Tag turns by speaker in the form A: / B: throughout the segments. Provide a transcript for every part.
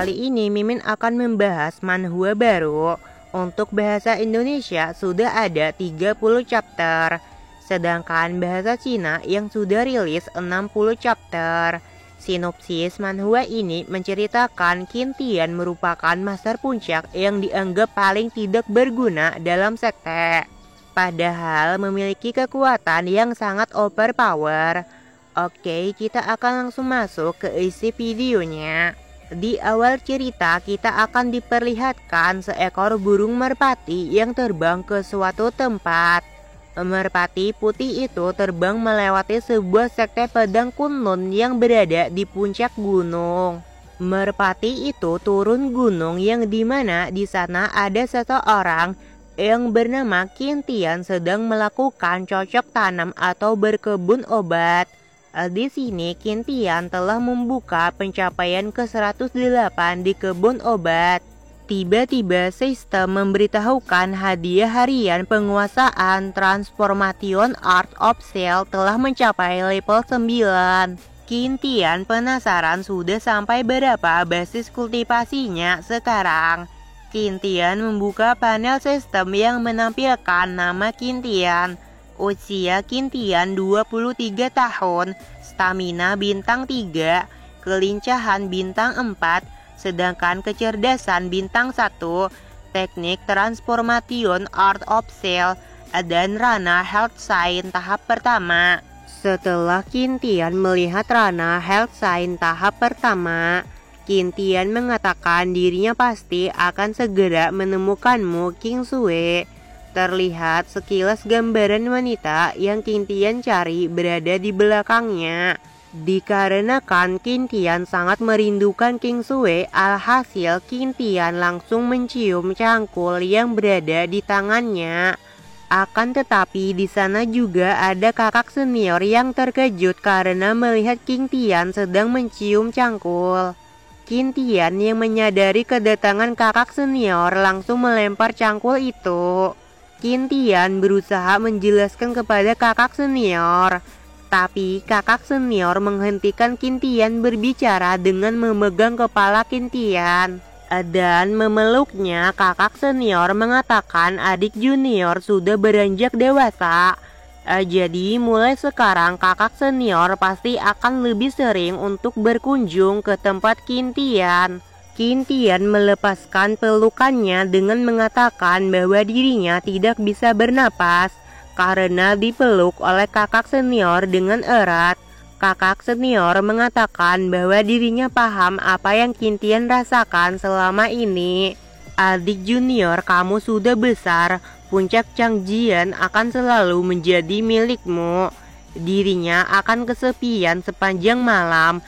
A: Kali ini Mimin akan membahas manhwa baru. Untuk bahasa Indonesia sudah ada 30 chapter, sedangkan bahasa Cina yang sudah rilis 60 chapter. Sinopsis manhwa ini menceritakan Qin Tian merupakan master puncak yang dianggap paling tidak berguna dalam sekte, padahal memiliki kekuatan yang sangat overpower. Oke, kita akan langsung masuk ke isi videonya. Di awal cerita kita akan diperlihatkan seekor burung merpati yang terbang ke suatu tempat. Merpati putih itu terbang melewati sebuah sekte pedang Kunlun yang berada di puncak gunung. Merpati itu turun gunung yang dimana di sana ada seseorang yang bernama Qin Tian sedang melakukan cocok tanam atau berkebun obat. Di sini Qin Tian telah membuka pencapaian ke-108 di kebun obat. Tiba-tiba sistem memberitahukan hadiah harian penguasaan Transformation Art of Cell telah mencapai level 9. Qin Tian penasaran sudah sampai berapa basis kultivasinya sekarang. Qin Tian membuka panel sistem yang menampilkan nama Qin Tian. Usia Qin Tian 23 tahun, stamina bintang 3, kelincahan bintang 4, sedangkan kecerdasan bintang 1, teknik Transformation Art of Cell, dan Rana Health Sign tahap pertama. Setelah Qin Tian melihat Rana Health Sign tahap pertama, Qin Tian mengatakan dirinya pasti akan segera menemukanmu, King Sue. Terlihat sekilas gambaran wanita yang Qin Tian cari berada di belakangnya. Dikarenakan Qin Tian sangat merindukan King Sue, alhasil Qin Tian langsung mencium cangkul yang berada di tangannya. Akan tetapi di sana juga ada kakak senior yang terkejut karena melihat Qin Tian sedang mencium cangkul. Qin Tian yang menyadari kedatangan kakak senior langsung melempar cangkul itu. Qin Tian berusaha menjelaskan kepada kakak senior, tapi kakak senior menghentikan Qin Tian berbicara dengan memegang kepala Qin Tian dan memeluknya. Kakak senior mengatakan adik junior sudah beranjak dewasa, jadi mulai sekarang kakak senior pasti akan lebih sering untuk berkunjung ke tempat Qin Tian. Qin Tian melepaskan pelukannya dengan mengatakan bahwa dirinya tidak bisa bernapas karena dipeluk oleh kakak senior dengan erat. Kakak senior mengatakan bahwa dirinya paham apa yang Qin Tian rasakan selama ini. Adik junior, kamu sudah besar, puncak Changjian akan selalu menjadi milikmu. Dirinya akan kesepian sepanjang malam.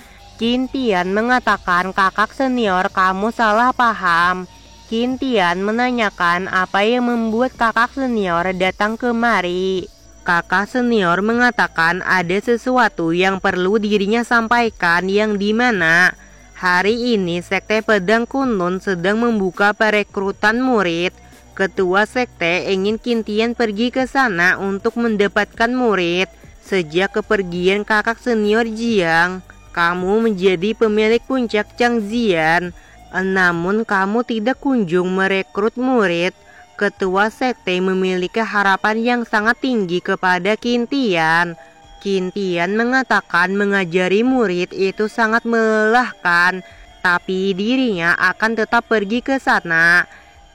A: Qin Tian mengatakan kakak senior, kamu salah paham. Qin Tian menanyakan apa yang membuat kakak senior datang kemari. Kakak senior mengatakan ada sesuatu yang perlu dirinya sampaikan, yang dimana hari ini sekte pedang Kunlun sedang membuka perekrutan murid. Ketua sekte ingin Qin Tian pergi ke sana untuk mendapatkan murid. Sejak kepergian kakak senior Jiang, kamu menjadi pemilik puncak Changjian, namun kamu tidak kunjung merekrut murid. Ketua sekte memiliki harapan yang sangat tinggi kepada Qin Tian. Qin Tian mengatakan mengajari murid itu sangat melelahkan, tapi dirinya akan tetap pergi ke sana.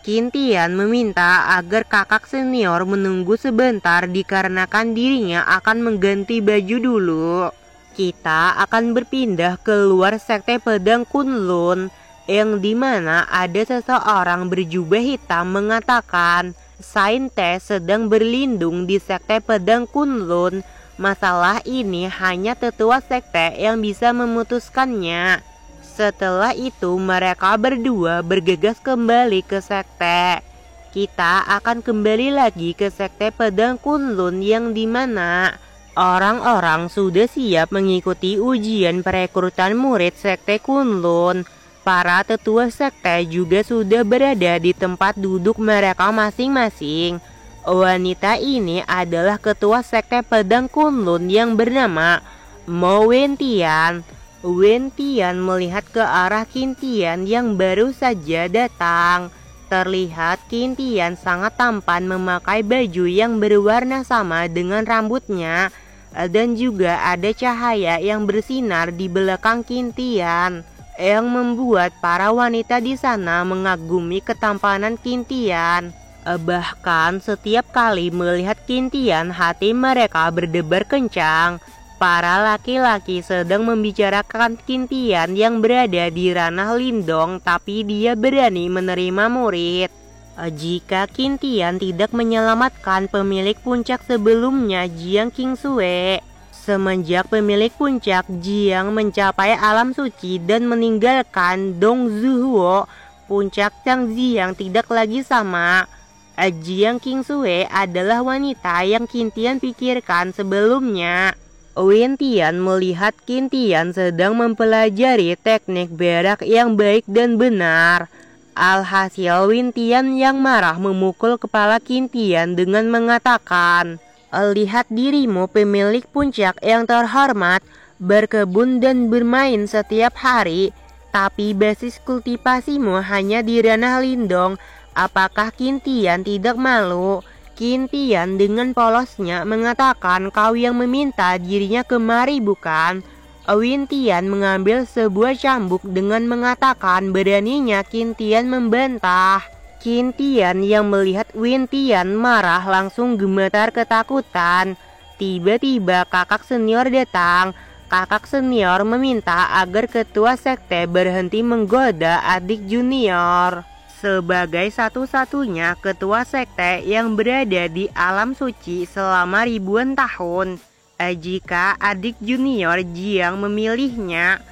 A: Qin Tian meminta agar kakak senior menunggu sebentar dikarenakan dirinya akan mengganti baju dulu. Kita akan berpindah keluar sekte pedang Kunlun, yang dimana ada seseorang berjubah hitam mengatakan saintes sedang berlindung di sekte pedang Kunlun. Masalah ini hanya tetua sekte yang bisa memutuskannya. Setelah itu mereka berdua bergegas kembali ke sekte. Kita akan kembali lagi ke sekte pedang Kunlun yang dimana orang-orang sudah siap mengikuti ujian perekrutan murid sekte Kunlun. Para tetua sekte juga sudah berada di tempat duduk mereka masing-masing. Wanita ini adalah ketua sekte pedang Kunlun yang bernama Mo Wentian. Wen Tian melihat ke arah Qin Tian yang baru saja datang. Terlihat Qin Tian sangat tampan memakai baju yang berwarna sama dengan rambutnya, dan juga ada cahaya yang bersinar di belakang Qin Tian yang membuat para wanita di sana mengagumi ketampanan Qin Tian. Bahkan setiap kali melihat Qin Tian, hati mereka berdebar kencang. Para laki-laki sedang membicarakan Qin Tian yang berada di ranah Lindong, tapi dia berani menerima murid. Jika Qin Tian tidak menyelamatkan pemilik puncak sebelumnya, Jiang Qingsue. Semenjak pemilik puncak Jiang mencapai alam suci dan meninggalkan Dong Zhuo, puncak Changjiang tidak lagi sama. Jiang Qingsue adalah wanita yang Qin Tian pikirkan sebelumnya. Wen Tian melihat Qin Tian sedang mempelajari teknik berak yang baik dan benar. Alhasil Wen Tian yang marah memukul kepala Qin Tian dengan mengatakan, "Lihat dirimu pemilik puncak yang terhormat, berkebun dan bermain setiap hari, tapi basis kultivasimu hanya di ranah Lindong. Apakah Qin Tian tidak malu?" Qin Tian dengan polosnya mengatakan, "Kau yang meminta dirinya kemari bukan?" Wen Tian mengambil sebuah cambuk dengan mengatakan beraninya Qin Tian membantah. Qin Tian yang melihat Wen Tian marah langsung gemetar ketakutan. Tiba-tiba kakak senior datang. Kakak senior meminta agar ketua sekte berhenti menggoda adik junior. Sebagai satu-satunya ketua sekte yang berada di alam suci selama ribuan tahun, jika adik junior Jiang memilihnya,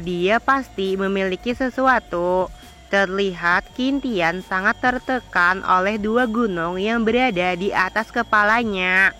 A: dia pasti memiliki sesuatu. Terlihat Qin Tian sangat tertekan oleh dua gunung yang berada di atas kepalanya.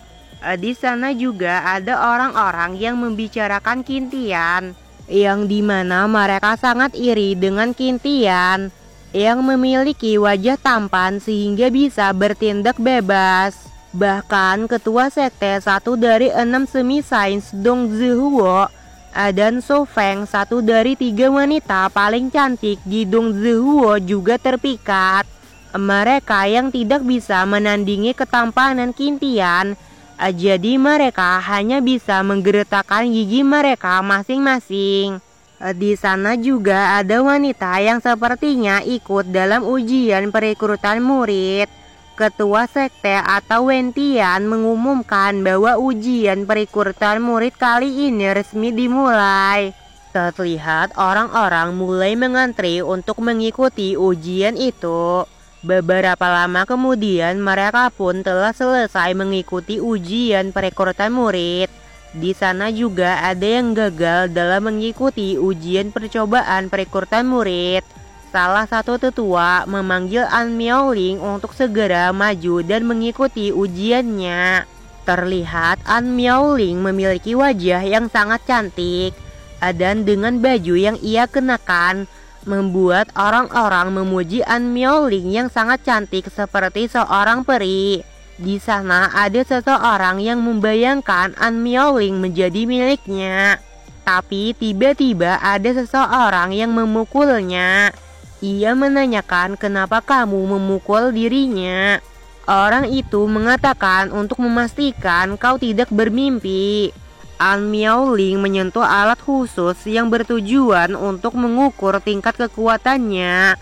A: Di sana juga ada orang-orang yang membicarakan Qin Tian, yang dimana mereka sangat iri dengan Qin Tian yang memiliki wajah tampan sehingga bisa bertindak bebas. Bahkan ketua sekte 1 dari 6 semi sains Dong Zhuo dan So Feng, 1 dari 3 wanita paling cantik di Dong Zhuo juga terpikat. Mereka yang tidak bisa menandingi ketampanan Qin Tian, jadi mereka hanya bisa menggeretakkan gigi mereka masing-masing. Di sana juga ada wanita yang sepertinya ikut dalam ujian perekrutan murid. Ketua sekte atau Wen Tian mengumumkan bahwa ujian perekrutan murid kali ini resmi dimulai. Terlihat orang-orang mulai mengantri untuk mengikuti ujian itu. Beberapa lama kemudian mereka pun telah selesai mengikuti ujian perekrutan murid. Di sana juga ada yang gagal dalam mengikuti ujian percobaan perekrutan murid. Salah satu tetua memanggil An Miaoling untuk segera maju dan mengikuti ujiannya. Terlihat An Miaoling memiliki wajah yang sangat cantik, dan dengan baju yang ia kenakan membuat orang-orang memuji An Miaoling yang sangat cantik seperti seorang peri. Di sana ada seseorang yang membayangkan An Miaoling menjadi miliknya. Tapi tiba-tiba ada seseorang yang memukulnya. Ia menanyakan kenapa kamu memukul dirinya. Orang itu mengatakan untuk memastikan kau tidak bermimpi. An Miaoling menyentuh alat khusus yang bertujuan untuk mengukur tingkat kekuatannya.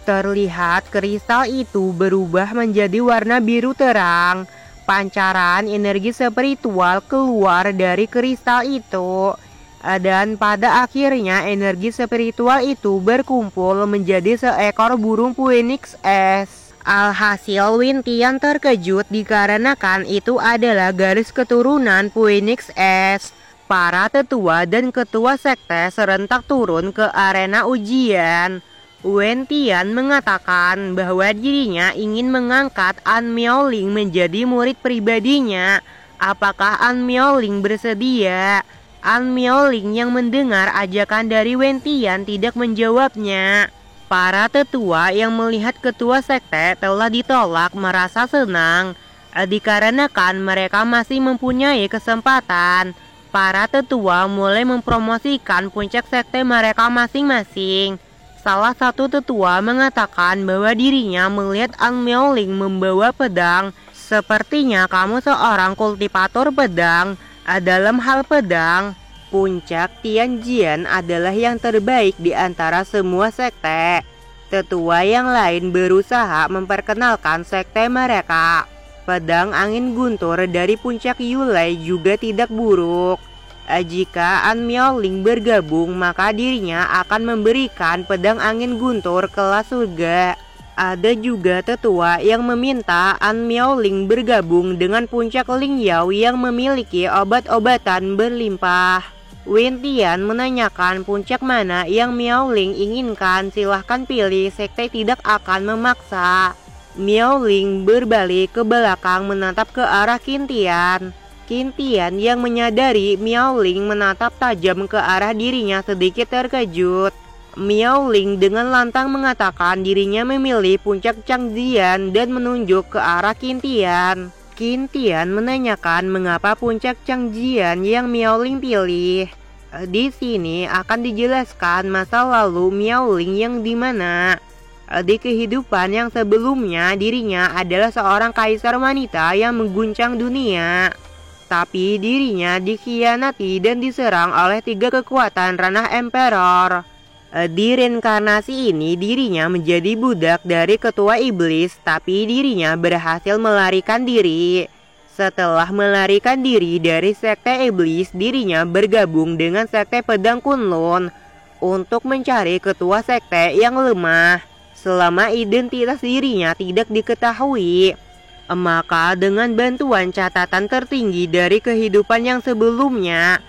A: Terlihat kristal itu berubah menjadi warna biru terang. Pancaran energi spiritual keluar dari kristal itu. Dan pada akhirnya energi spiritual itu berkumpul menjadi seekor burung phoenix es. Alhasil Wen Tian terkejut dikarenakan itu adalah garis keturunan phoenix es. Para tetua dan ketua sekte serentak turun ke arena ujian. Wen Tian mengatakan bahwa dirinya ingin mengangkat An Miaoling menjadi murid pribadinya. Apakah An Miaoling bersedia? An Miaoling yang mendengar ajakan dari Wen Tian tidak menjawabnya. Para tetua yang melihat ketua sekte telah ditolak merasa senang, dikarenakan mereka masih mempunyai kesempatan. para tetua mulai mempromosikan puncak sekte mereka masing-masing. Salah satu tetua mengatakan bahwa dirinya melihat An Miaoling membawa pedang. Sepertinya kamu seorang kultivator pedang. Dalam hal pedang, puncak Tianjian adalah yang terbaik di antara semua sekte. Tetua yang lain berusaha memperkenalkan sekte mereka. Pedang angin guntur dari puncak Yulai juga tidak buruk. Jika An Miaoling bergabung, maka dirinya akan memberikan pedang angin guntur kelas surga. Ada juga tetua yang meminta An Miaoling bergabung dengan puncak Lingyao yang memiliki obat-obatan berlimpah. Wen Tian menanyakan puncak mana yang Miaoling inginkan, silahkan pilih, sekte tidak akan memaksa. Miaoling berbalik ke belakang menatap ke arah Qin Tian. Qin Tian yang menyadari Miaoling menatap tajam ke arah dirinya sedikit terkejut. Miaoling dengan lantang mengatakan dirinya memilih puncak Changjian dan menunjuk ke arah Qin Tian. Qin Tian menanyakan mengapa puncak Changjian yang Miaoling pilih. Di sini akan dijelaskan masa lalu Miaoling yang dimana di kehidupan yang sebelumnya dirinya adalah seorang kaisar wanita yang mengguncang dunia. Tapi dirinya dikhianati dan diserang oleh 3 kekuatan ranah emperor. Di reinkarnasi ini dirinya menjadi budak dari ketua iblis, tapi dirinya berhasil melarikan diri. Setelah melarikan diri dari sekte iblis, dirinya bergabung dengan sekte pedang Kunlun untuk mencari ketua sekte yang lemah. Selama identitas dirinya tidak diketahui, maka dengan bantuan catatan tertinggi dari kehidupan yang sebelumnya,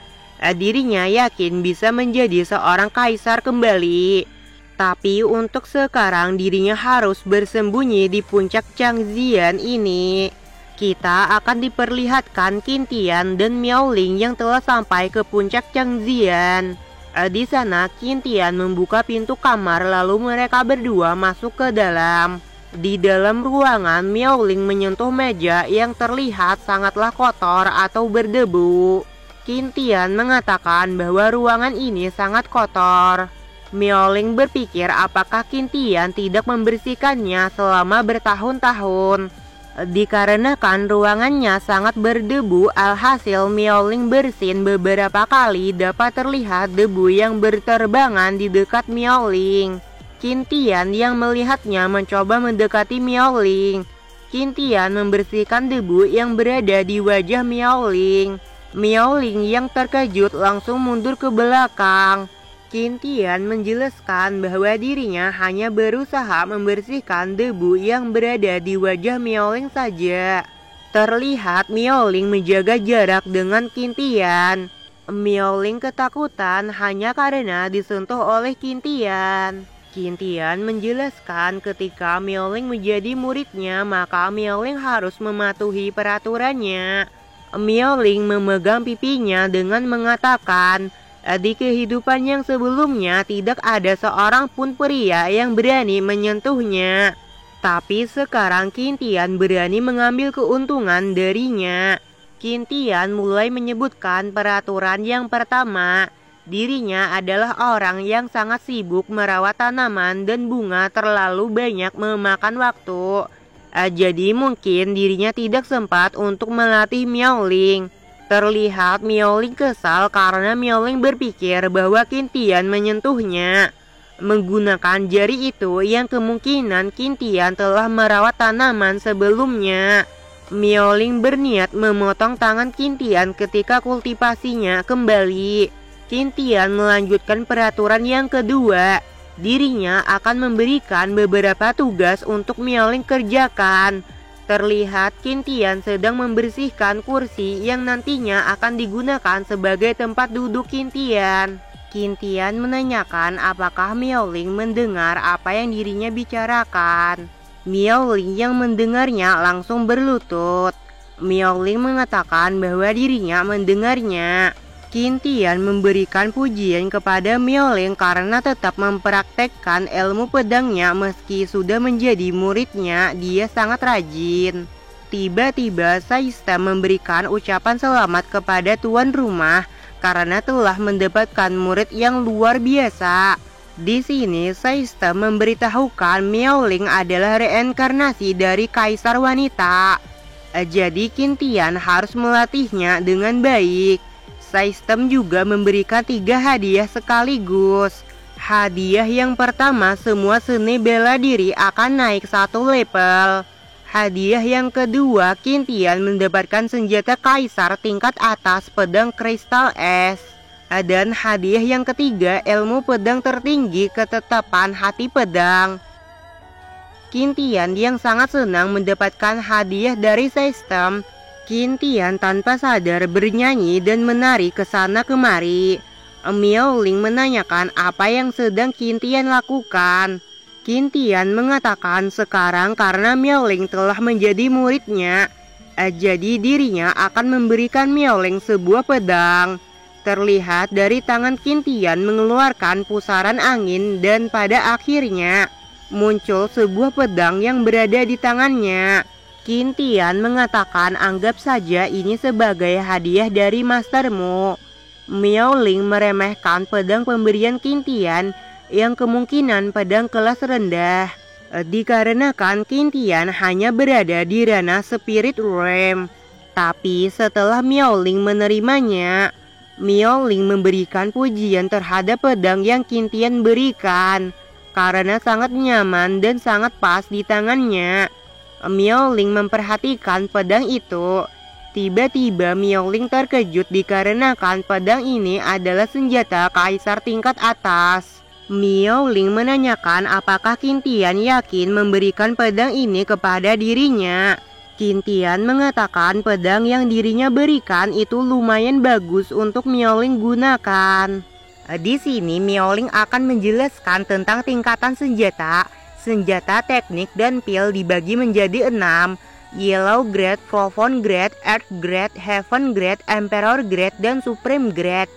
A: dirinya yakin bisa menjadi seorang kaisar kembali. Tapi untuk sekarang dirinya harus bersembunyi di puncak Changjian ini. Kita akan diperlihatkan Qin Tian dan Miaoling yang telah sampai ke puncak Changjian. Di sana Qin Tian membuka pintu kamar lalu mereka berdua masuk ke dalam. Di dalam ruangan, Miaoling menyentuh meja yang terlihat sangatlah kotor atau berdebu. Qin Tian mengatakan bahwa ruangan ini sangat kotor. Miaoling berpikir apakah Qin Tian tidak membersihkannya selama bertahun-tahun. Dikarenakan ruangannya sangat berdebu, alhasil Miaoling bersin beberapa kali dapat terlihat debu yang berterbangan di dekat Miaoling. Qin Tian yang melihatnya mencoba mendekati Miaoling. Qin Tian membersihkan debu yang berada di wajah Miaoling. Miaoling yang terkejut langsung mundur ke belakang. Qin Tian menjelaskan bahwa dirinya hanya berusaha membersihkan debu yang berada di wajah Miaoling saja. Terlihat Miaoling menjaga jarak dengan Qin Tian. Miaoling ketakutan hanya karena disentuh oleh Qin Tian. Qin Tian menjelaskan ketika Miaoling menjadi muridnya, maka Miaoling harus mematuhi peraturannya. Miaoling memegang pipinya dengan mengatakan, di kehidupan yang sebelumnya tidak ada seorang pun pria yang berani menyentuhnya. Tapi sekarang Qin Tian berani mengambil keuntungan darinya. Qin Tian mulai menyebutkan peraturan yang pertama. Dirinya adalah orang yang sangat sibuk merawat tanaman dan bunga, terlalu banyak memakan waktu. Jadi mungkin dirinya tidak sempat untuk melatih Miaoling. Terlihat Miaoling kesal karena Miaoling berpikir bahwa Qin Tian menyentuhnya menggunakan jari itu yang kemungkinan Qin Tian telah merawat tanaman sebelumnya. Miaoling berniat memotong tangan Qin Tian ketika kultivasinya kembali. Qin Tian melanjutkan peraturan yang kedua. Dirinya akan memberikan beberapa tugas untuk Miaoling kerjakan. Terlihat Qin Tian sedang membersihkan kursi yang nantinya akan digunakan sebagai tempat duduk Qin Tian. Qin Tian menanyakan apakah Miaoling mendengar apa yang dirinya bicarakan. Miaoling yang mendengarnya langsung berlutut. Miaoling mengatakan bahwa dirinya mendengarnya. Qin Tian memberikan pujian kepada Miaoling karena tetap mempraktekkan ilmu pedangnya meski sudah menjadi muridnya, dia sangat rajin. tiba-tiba Saista memberikan ucapan selamat kepada tuan rumah karena telah mendapatkan murid yang luar biasa. Di sini Saista memberitahukan Miaoling adalah reinkarnasi dari kaisar wanita. Jadi Qintian harus melatihnya dengan baik. Saista juga memberikan 3 hadiah sekaligus. Hadiah yang pertama, semua seni bela diri akan naik 1 level. Hadiah yang kedua, Qintian mendapatkan senjata kaisar tingkat atas pedang kristal es. Dan hadiah yang ketiga, ilmu pedang tertinggi ketetapan hati pedang. Qintian yang sangat senang mendapatkan hadiah dari Saista. Qintian tanpa sadar bernyanyi dan menari ke sana kemari. Miaoling menanyakan apa yang sedang Qintian lakukan. Qintian mengatakan sekarang karena Miaoling telah menjadi muridnya, jadi dirinya akan memberikan Miaoling sebuah pedang. Terlihat dari tangan Qintian mengeluarkan pusaran angin dan pada akhirnya muncul sebuah pedang yang berada di tangannya. Qintian mengatakan anggap saja ini sebagai hadiah dari mastermu. Miaoling meremehkan pedang pemberian Qintian yang kemungkinan pedang kelas rendah, dikarenakan Qintian hanya berada di ranah spirit realm. Tapi setelah Miaoling menerimanya, Miaoling memberikan pujian terhadap pedang yang Qintian berikan karena sangat nyaman dan sangat pas di tangannya. Miaoling memperhatikan pedang itu. Tiba-tiba Miaoling terkejut dikarenakan pedang ini adalah senjata kaisar tingkat atas. Miaoling menanyakan apakah Qintian yakin memberikan pedang ini kepada dirinya. Qintian mengatakan pedang yang dirinya berikan itu lumayan bagus untuk Miaoling gunakan. Di sini Miaoling akan menjelaskan tentang tingkatan senjata. Senjata teknik dan pil dibagi menjadi 6, Yellow Grade, Profound Grade, Earth Grade, Heaven Grade, Emperor Grade, dan Supreme Grade.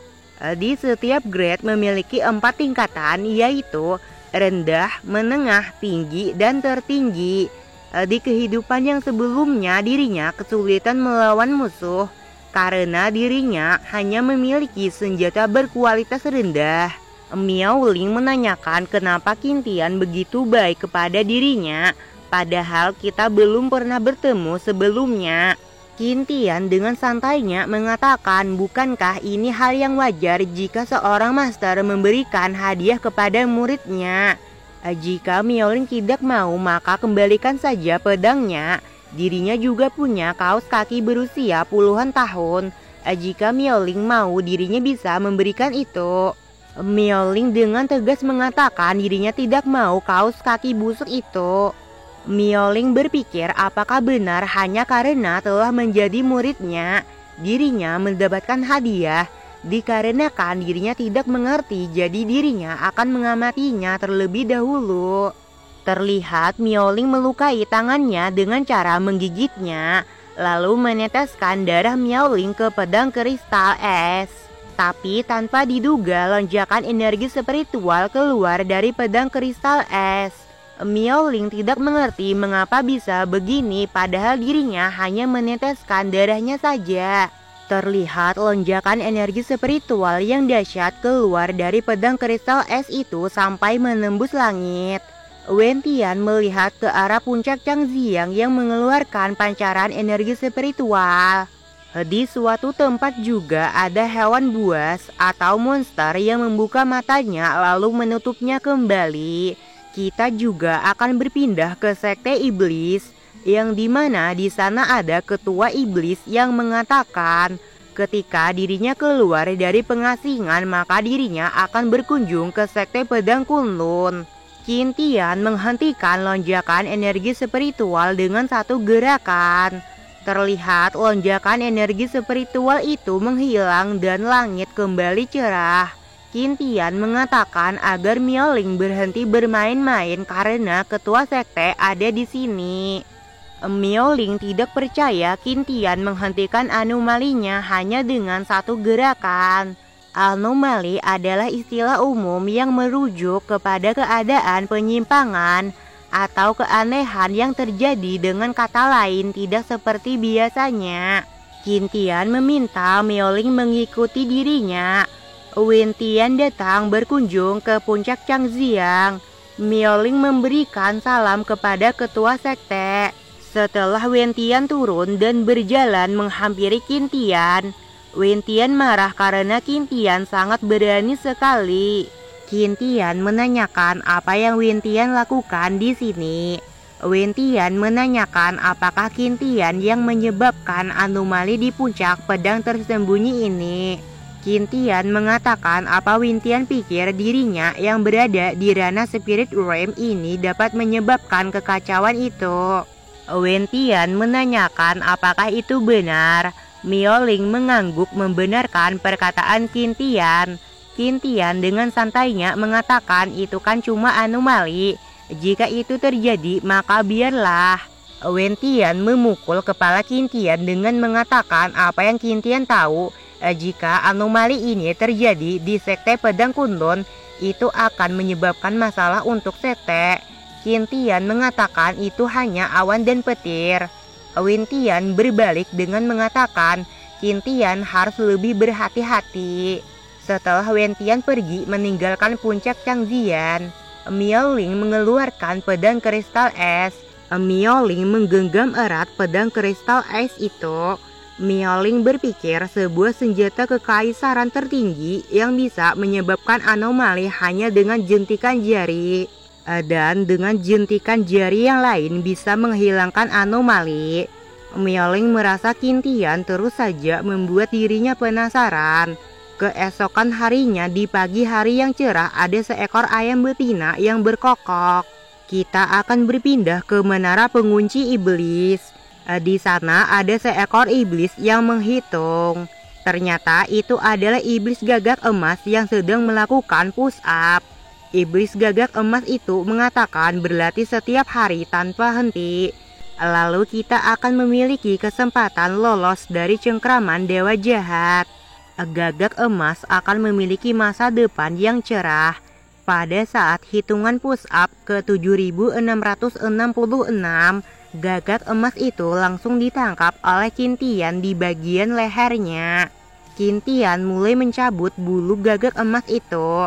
A: Di setiap grade memiliki 4 tingkatan, yaitu rendah, menengah, tinggi, dan tertinggi. Di kehidupan yang sebelumnya dirinya kesulitan melawan musuh karena dirinya hanya memiliki senjata berkualitas rendah. Miaoling menanyakan kenapa Qintian begitu baik kepada dirinya, padahal kita belum pernah bertemu sebelumnya. Qintian dengan santainya mengatakan, bukankah ini hal yang wajar jika seorang master memberikan hadiah kepada muridnya? Jika Miaoling tidak mau, maka kembalikan saja pedangnya. Dirinya juga punya kaos kaki berusia puluhan tahun. Jika Miaoling mau, dirinya bisa memberikan itu. Miaoling dengan tegas mengatakan dirinya tidak mau kaos kaki busuk itu. Miaoling berpikir apakah benar hanya karena telah menjadi muridnya, dirinya mendapatkan hadiah. Dikarenakan dirinya tidak mengerti, jadi dirinya akan mengamatinya terlebih dahulu. Terlihat Miaoling melukai tangannya dengan cara menggigitnya, lalu meneteskan darah Miaoling ke pedang kristal es. Tapi tanpa diduga lonjakan energi spiritual keluar dari pedang kristal es. Miaoling tidak mengerti mengapa bisa begini padahal dirinya hanya meneteskan darahnya saja. Terlihat lonjakan energi spiritual yang dahsyat keluar dari pedang kristal es itu sampai menembus langit. Wentian melihat ke arah puncak Changjiang yang mengeluarkan pancaran energi spiritual. Di suatu tempat juga ada hewan buas atau monster yang membuka matanya lalu menutupnya kembali. Kita juga akan berpindah ke sekte iblis, yang dimana di sana ada ketua iblis yang mengatakan ketika dirinya keluar dari pengasingan maka dirinya akan berkunjung ke sekte pedang Kunlun. Qintian menghentikan lonjakan energi spiritual dengan satu gerakan. Terlihat lonjakan energi spiritual itu menghilang dan langit kembali cerah. Qintian mengatakan agar Miaoling berhenti bermain-main karena ketua sekte ada di sini. Miaoling tidak percaya Qintian menghentikan anomalinya hanya dengan satu gerakan. Anomali adalah istilah umum yang merujuk kepada keadaan penyimpangan atau keanehan yang terjadi, dengan kata lain tidak seperti biasanya. Qintian meminta Miaoling mengikuti dirinya. Wen Tian datang berkunjung ke puncak Changjiang. Miaoling memberikan salam kepada ketua sekte. Setelah Wen Tian turun dan berjalan menghampiri Qintian, Wen Tian marah karena Qintian sangat berani sekali. Qintian menanyakan apa yang Wen Tian lakukan di sini. Wen Tian menanyakan apakah Qintian yang menyebabkan anomali di puncak pedang tersembunyi ini. Qintian mengatakan apa Wen Tian pikir dirinya yang berada di ranah spirit realm ini dapat menyebabkan kekacauan itu. Wen Tian menanyakan apakah itu benar. Miaoling mengangguk membenarkan perkataan Qintian. Qintian dengan santainya mengatakan itu kan cuma anomali. Jika itu terjadi maka biarlah. Wen Tian memukul kepala Qintian dengan mengatakan apa yang Qintian tahu. Jika anomali ini terjadi di sekte pedang Kundun, itu akan menyebabkan masalah untuk sekte. Qintian mengatakan itu hanya awan dan petir. Wen Tian berbalik dengan mengatakan Qintian harus lebih berhati-hati. Setelah Wen Tian pergi meninggalkan puncak Changjiang, Miaoling mengeluarkan pedang kristal es. Miaoling menggenggam erat pedang kristal es itu. Miaoling berpikir sebuah senjata kekaisaran tertinggi yang bisa menyebabkan anomali hanya dengan jentikan jari. Dan dengan jentikan jari yang lain bisa menghilangkan anomali. Miaoling merasa Qintian terus saja membuat dirinya penasaran. Keesokan harinya di pagi hari yang cerah ada seekor ayam betina yang berkokok. Kita akan berpindah ke menara pengunci iblis. Di sana ada seekor iblis yang menghitung. Ternyata itu adalah iblis gagak emas yang sedang melakukan push up. Iblis gagak emas itu mengatakan berlatih setiap hari tanpa henti. Lalu kita akan memiliki kesempatan lolos dari cengkraman dewa jahat. Gagak emas akan memiliki masa depan yang cerah. Pada saat hitungan push up ke 7666, gagak emas itu langsung ditangkap oleh Qintian di bagian lehernya. Qintian mulai mencabut bulu gagak emas itu.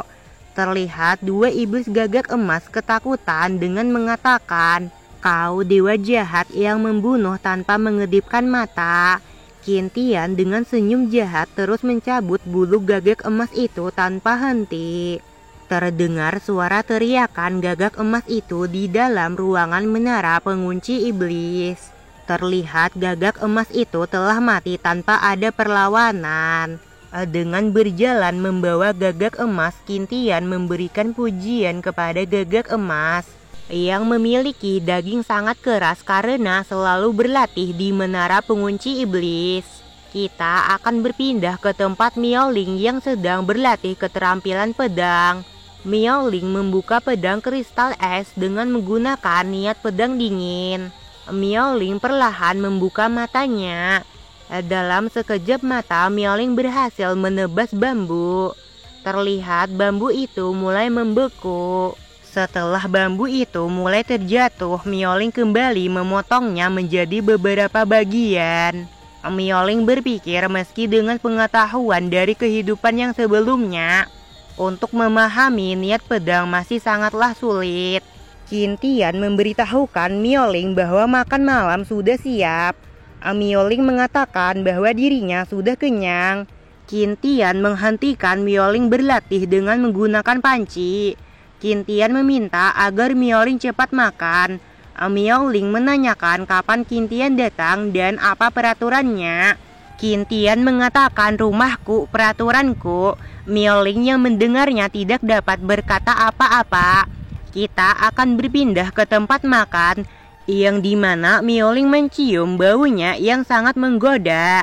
A: Terlihat dua iblis gagak emas ketakutan dengan mengatakan, "Kau dewa jahat yang membunuh tanpa mengedipkan mata." Qintian dengan senyum jahat terus mencabut bulu gagak emas itu tanpa henti. Terdengar suara teriakan gagak emas itu di dalam ruangan menara pengunci iblis. Terlihat gagak emas itu telah mati tanpa ada perlawanan. Dengan berjalan membawa gagak emas, Qintian memberikan pujian kepada gagak emas yang memiliki daging sangat keras karena selalu berlatih di menara pengunci iblis. Kita akan berpindah ke tempat Miaoling yang sedang berlatih keterampilan pedang. Miaoling membuka pedang kristal es dengan menggunakan niat pedang dingin. Miaoling perlahan membuka matanya. Dalam sekejap mata Miaoling berhasil menebas bambu. Terlihat bambu itu mulai membeku. Setelah bambu itu mulai terjatuh, Miaoling kembali memotongnya menjadi beberapa bagian. Miaoling berpikir meski dengan pengetahuan dari kehidupan yang sebelumnya, untuk memahami niat pedang masih sangatlah sulit. Qintian memberitahukan Miaoling bahwa makan malam sudah siap. Miaoling mengatakan bahwa dirinya sudah kenyang. Qintian menghentikan Miaoling berlatih dengan menggunakan panci. Qintian meminta agar Miaoling cepat makan. Miaoling menanyakan kapan Qintian datang dan apa peraturannya. Qintian mengatakan rumahku, peraturanku. Miaoling yang mendengarnya tidak dapat berkata apa-apa. Kita akan berpindah ke tempat makan, yang dimana Miaoling mencium baunya yang sangat menggoda.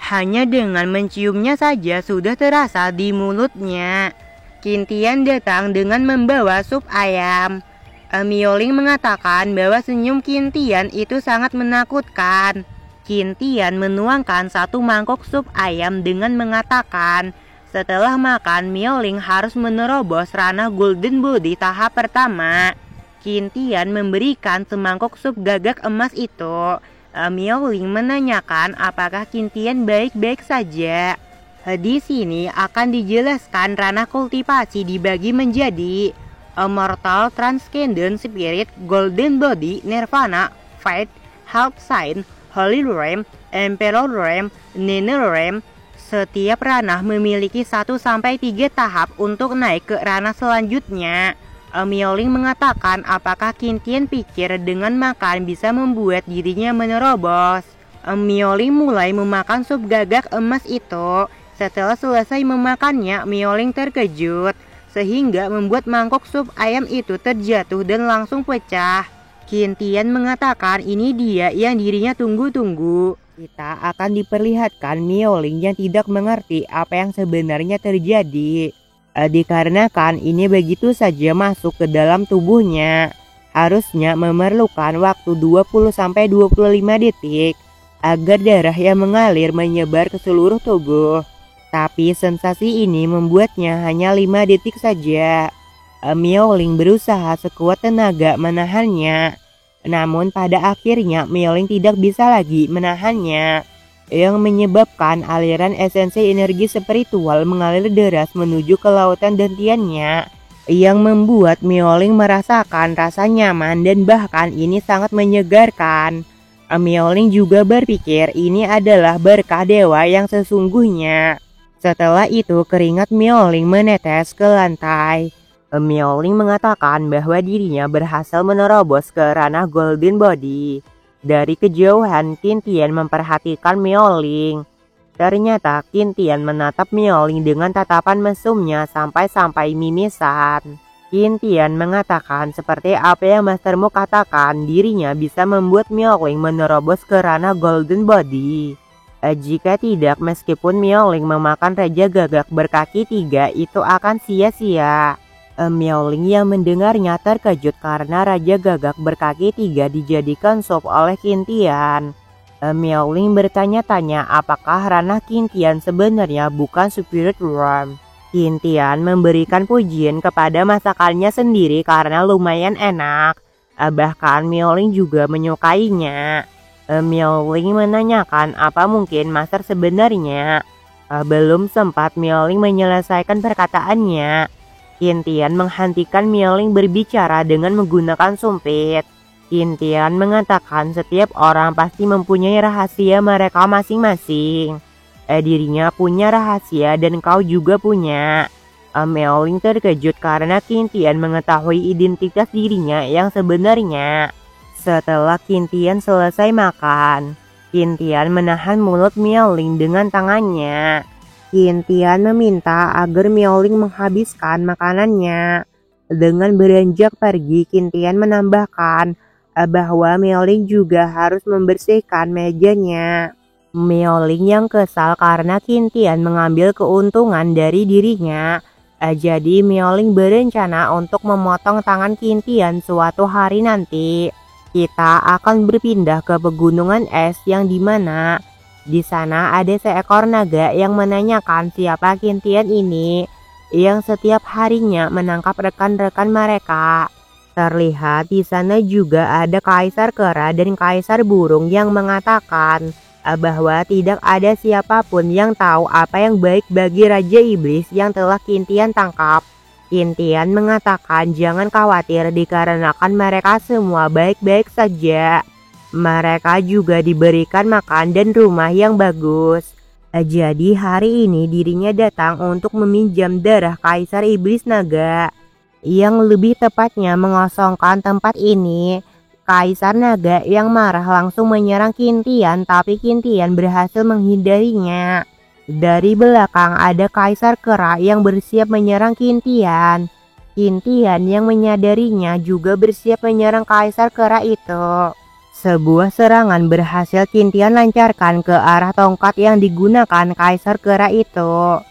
A: Hanya dengan menciumnya saja sudah terasa di mulutnya. Qintian datang dengan membawa sup ayam. Miaoling mengatakan bahwa senyum Qintian itu sangat menakutkan. Qintian menuangkan satu mangkok sup ayam dengan mengatakan, setelah makan Miaoling harus menerobos ranah Golden Body tahap pertama. Qin Tian memberikan semangkuk sup gagak emas itu. Miao Ling menanyakan apakah Qin Tian baik-baik saja. Di sini akan dijelaskan ranah kultivasi dibagi menjadi Immortal, Transcendent Spirit, Golden Body, Nirvana, Fate, Health Sign, Holy Realm, Emperor Realm, Niner Realm. Setiap ranah memiliki 1-3 tahap untuk naik ke ranah selanjutnya. Miao Ling mengatakan apakah Qin Tian pikir dengan makan bisa membuat dirinya menerobos. Miao Ling mulai memakan sup gagak emas itu. Setelah selesai memakannya, Miao Ling terkejut sehingga membuat mangkok sup ayam itu terjatuh dan langsung pecah. Qin Tian mengatakan ini dia yang dirinya tunggu-tunggu. Kita akan diperlihatkan Miao Ling yang tidak mengerti apa yang sebenarnya terjadi. Dikarenakan ini begitu saja masuk ke dalam tubuhnya, harusnya memerlukan waktu 20-25 detik agar darah yang mengalir menyebar ke seluruh tubuh. Tapi sensasi ini membuatnya hanya 5 detik saja. Miao Ling berusaha sekuat tenaga menahannya. Namun pada akhirnya Miao Ling tidak bisa lagi menahannya, yang menyebabkan aliran esensi energi spiritual mengalir deras menuju ke lautan dantiannya, yang membuat Miao Ling merasakan rasa nyaman dan bahkan ini sangat menyegarkan. Miao Ling juga berpikir ini adalah berkah dewa yang sesungguhnya. Setelah itu keringat Miao Ling menetes ke lantai. Miao Ling mengatakan bahwa dirinya berhasil menerobos ke ranah Golden Body. Dari kejauhan, Qin Tian memperhatikan Miao Ling. Ternyata Qin Tian menatap Miao Ling dengan tatapan mesumnya sampai-sampai mimisan. Qin Tian mengatakan seperti apa yang mastermu katakan, dirinya bisa membuat Miao Ling menerobos ke ranah Golden Body. Jika tidak, meskipun Miao Ling memakan Raja Gagak berkaki 3, itu akan sia-sia. Miao Ling yang mendengarnya terkejut karena Raja Gagak berkaki 3 dijadikan sup oleh Qin Tian. Miao Ling bertanya-tanya apakah ranah Qin Tian sebenarnya bukan Spirit Realm. Qin Tian memberikan pujian kepada masakannya sendiri karena lumayan enak. Bahkan Miao Ling juga menyukainya. Miao Ling menanyakan apa mungkin master sebenarnya. Belum sempat Miao Ling menyelesaikan perkataannya, Qin Tian menghentikan Miao Ling berbicara dengan menggunakan sumpit. Qin Tian mengatakan setiap orang pasti mempunyai rahasia mereka masing-masing. Dirinya punya rahasia dan kau juga punya. Miao Ling terkejut karena Qin Tian mengetahui identitas dirinya yang sebenarnya. Setelah Qin Tian selesai makan, Qin Tian menahan mulut Miao Ling dengan tangannya. Qin Tian meminta agar Miao Ling menghabiskan makanannya. Dengan beranjak pergi, Qin Tian menambahkan bahwa Miao Ling juga harus membersihkan mejanya. Miao Ling yang kesal karena Qin Tian mengambil keuntungan dari dirinya. Jadi Miao Ling berencana untuk memotong tangan Qin Tian suatu hari nanti. Kita akan berpindah ke pegunungan es yang dimana di sana ada seekor naga yang menanyakan siapa Qin Tian ini yang setiap harinya menangkap rekan-rekan mereka. Terlihat di sana juga ada Kaisar Kera dan Kaisar Burung yang mengatakan bahwa tidak ada siapapun yang tahu apa yang baik bagi Raja Iblis yang telah Qin Tian tangkap. Qin Tian mengatakan jangan khawatir dikarenakan mereka semua baik-baik saja. Mereka juga diberikan makan dan rumah yang bagus. Jadi hari ini dirinya datang untuk meminjam darah Kaisar Iblis Naga. Yang lebih tepatnya mengosongkan tempat ini. Kaisar Naga yang marah langsung menyerang Qin Tian, tapi Qin Tian berhasil menghindarinya. Dari belakang ada Kaisar Kera yang bersiap menyerang Qin Tian. Qin Tian yang menyadarinya juga bersiap menyerang Kaisar Kera itu. Sebuah serangan berhasil Qin Tian lancarkan ke arah tongkat yang digunakan Kaisar Kera itu,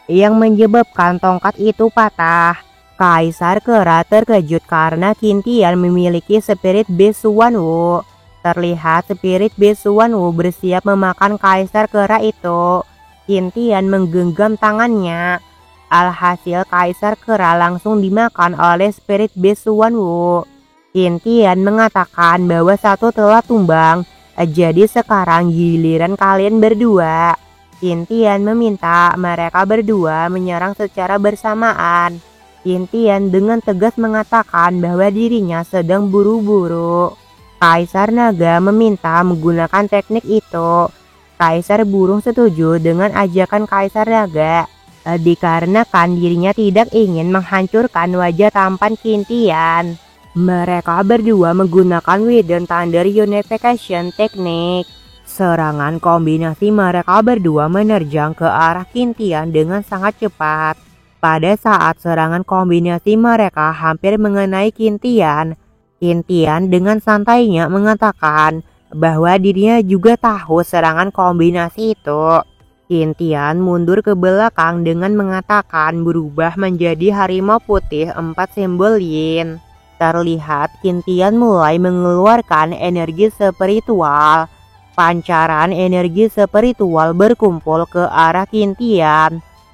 A: yang menyebabkan tongkat itu patah. Kaisar Kera terkejut karena Qin Tian memiliki Spirit Beast Suanwu. Terlihat Spirit Beast Suanwu bersiap memakan Kaisar Kera itu. Qin Tian menggenggam tangannya. Alhasil Kaisar Kera langsung dimakan oleh Spirit Beast Suanwu. Qin mengatakan bahwa satu telah tumbang, jadi sekarang giliran kalian berdua. Qin meminta mereka berdua menyerang secara bersamaan. Qin dengan tegas mengatakan bahwa dirinya sedang buru-buru. Kaisar Naga meminta menggunakan teknik itu. Kaisar Burung setuju dengan ajakan Kaisar Naga, dikarenakan dirinya tidak ingin menghancurkan wajah tampan Qin. Mereka berdua menggunakan Widen Thunder Unification Technique. Serangan kombinasi mereka berdua menerjang ke arah Qin dengan sangat cepat. Pada saat serangan kombinasi mereka hampir mengenai Qin dengan santainya mengatakan bahwa dirinya juga tahu serangan kombinasi itu. Qin mundur ke belakang dengan mengatakan berubah menjadi harimau putih 4 simbol Yin. Terlihat Qin mulai mengeluarkan energi spiritual. Pancaran energi spiritual berkumpul ke arah Qin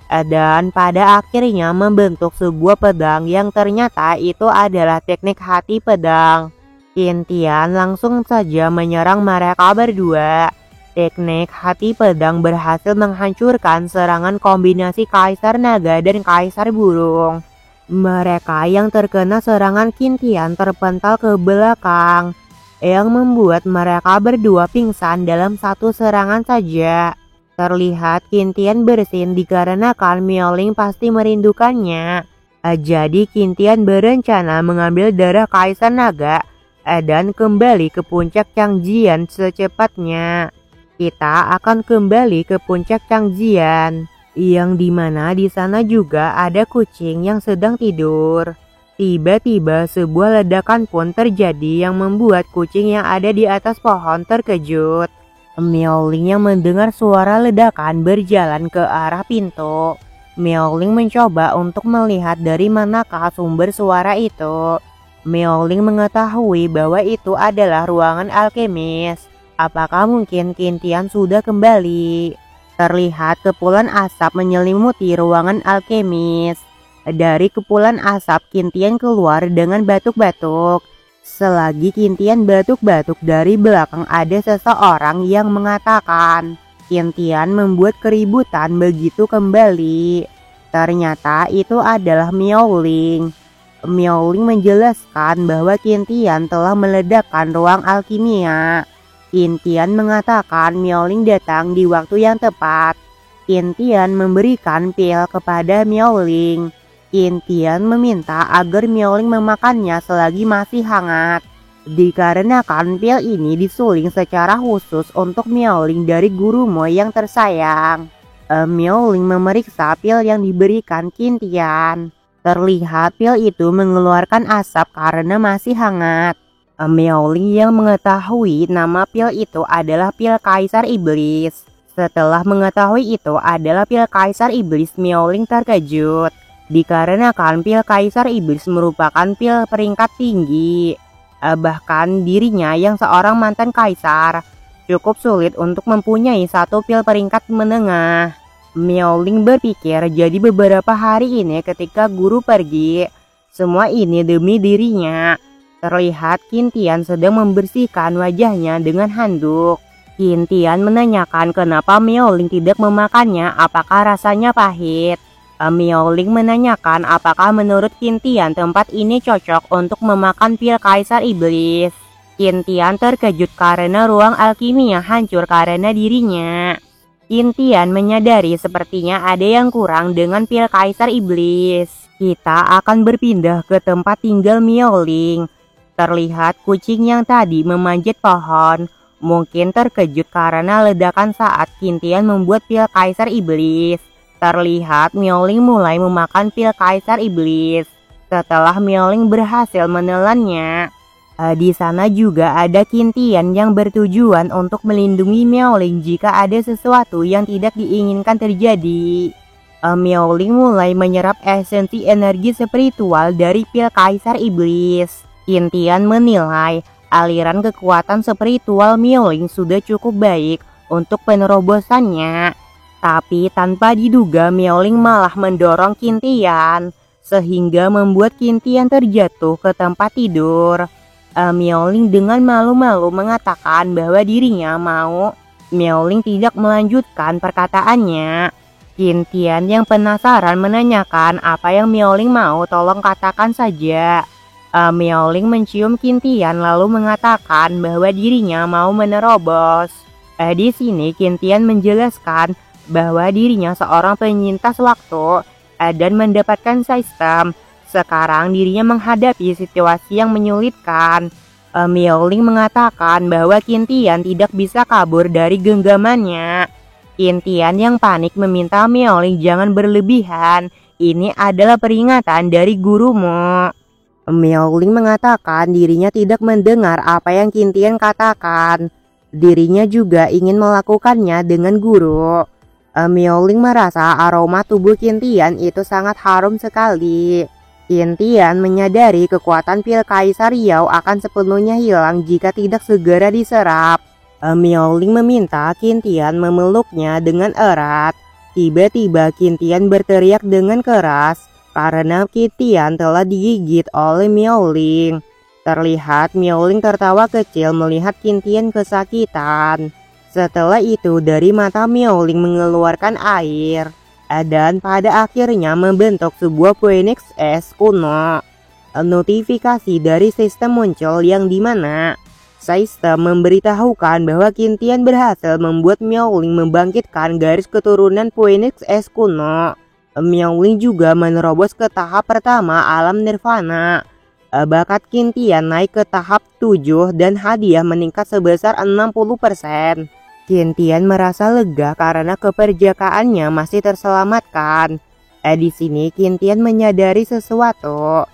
A: dan pada akhirnya membentuk sebuah pedang yang ternyata itu adalah teknik hati pedang. Qin langsung saja menyerang mereka berdua. Teknik hati pedang berhasil menghancurkan serangan kombinasi Kaisar Naga dan Kaisar Burung. Mereka yang terkena serangan Qin terpental ke belakang, yang membuat mereka berdua pingsan dalam satu serangan saja. Terlihat Qin bersin dikarenakan Miaoling pasti merindukannya. Jadi Qin berencana mengambil darah Kaisar Naga dan kembali ke puncak Changjian secepatnya. Kita akan kembali ke puncak Changjian, yang dimana di sana juga ada kucing yang sedang tidur. Tiba-tiba sebuah ledakan pun terjadi yang membuat kucing yang ada di atas pohon terkejut. Miaoling yang mendengar suara ledakan berjalan ke arah pintu. Miaoling mencoba untuk melihat dari manakah sumber suara itu. Miaoling mengetahui bahwa itu adalah ruangan alkemis. Apakah mungkin Qin sudah kembali? Terlihat kepulan asap menyelimuti ruangan alkemis. Dari kepulan asap Qin keluar dengan batuk-batuk. Selagi Qin batuk-batuk, dari belakang ada seseorang yang mengatakan Qin membuat keributan begitu kembali. Ternyata itu adalah Miaoling. Miaoling menjelaskan bahwa Qin telah meledakkan ruang alkimia. Qin mengatakan Miaoling datang di waktu yang tepat. Qin memberikan pil kepada Miaoling. Qin meminta agar Miaoling memakannya selagi masih hangat. Dikarenakan pil ini disuling secara khusus untuk Miaoling dari gurumu yang tersayang. Miaoling memeriksa pil yang diberikan Qin. Terlihat pil itu mengeluarkan asap karena masih hangat. Miaoling yang mengetahui nama pil itu adalah pil Kaisar Iblis. Setelah mengetahui itu adalah pil Kaisar Iblis, Miaoling terkejut. Dikarenakan pil Kaisar Iblis merupakan pil peringkat tinggi. Bahkan dirinya yang seorang mantan kaisar cukup sulit untuk mempunyai satu pil peringkat menengah. Miaoling berpikir jadi beberapa hari ini ketika guru pergi, semua ini demi dirinya. Terlihat Qin sedang membersihkan wajahnya dengan handuk. Qin menanyakan kenapa Miaoling tidak memakannya, apakah rasanya pahit. Miaoling menanyakan apakah menurut Qin tempat ini cocok untuk memakan pil Kaisar Iblis. Qin terkejut karena ruang alkimia hancur karena dirinya. Qin menyadari sepertinya ada yang kurang dengan pil Kaisar Iblis. Kita akan berpindah ke tempat tinggal Miaoling. Terlihat kucing yang tadi memanjat pohon, mungkin terkejut karena ledakan saat Qin membuat pil Kaisar Iblis. Terlihat Miaoling mulai memakan pil Kaisar Iblis. Setelah Miaoling berhasil menelannya, di sana juga ada Qin yang bertujuan untuk melindungi Miaoling jika ada sesuatu yang tidak diinginkan terjadi. Miaoling mulai menyerap esensi energi spiritual dari pil Kaisar Iblis. Qin menilai aliran kekuatan spiritual Miaoling sudah cukup baik untuk penerobosannya. Tapi tanpa diduga Miaoling malah mendorong Qin sehingga membuat Qin terjatuh ke tempat tidur. Miaoling dengan malu-malu mengatakan bahwa dirinya mau. Miaoling tidak melanjutkan perkataannya. Qintian yang penasaran menanyakan apa yang Miaoling mau, tolong katakan saja. Miaoling mencium Qintian lalu mengatakan bahwa dirinya mau menerobos. Di sini Qintian menjelaskan bahwa dirinya seorang penyintas waktu dan mendapatkan sistem. Sekarang dirinya menghadapi situasi yang menyulitkan. Miaoling mengatakan bahwa Qintian tidak bisa kabur dari genggamannya. Qintian yang panik meminta Miaoling jangan berlebihan. Ini adalah peringatan dari gurumu. Miaoling mengatakan dirinya tidak mendengar apa yang Qintian katakan. Dirinya juga ingin melakukannya dengan guru. Miaoling merasa aroma tubuh Qintian itu sangat harum sekali. Qintian menyadari kekuatan pil Kaisar Yao akan sepenuhnya hilang jika tidak segera diserap. Miaoling meminta Qintian memeluknya dengan erat. Tiba-tiba Qintian berteriak dengan keras karena Qintian telah digigit oleh Miaoling. Terlihat Miaoling tertawa kecil melihat Qintian kesakitan. Setelah itu dari mata Miaoling mengeluarkan air. Dan pada akhirnya membentuk sebuah Phoenix es kuno. Notifikasi dari sistem muncul yang dimana sistem memberitahukan bahwa Qintian berhasil membuat Miaoling membangkitkan garis keturunan Phoenix es kuno. Miaoling juga menerobos ke tahap pertama alam nirvana. Bakat Qintian naik ke tahap 7 dan hadiah meningkat sebesar 60%. Qintian merasa lega karena keperjakaannya masih terselamatkan. Di sini Qintian menyadari sesuatu,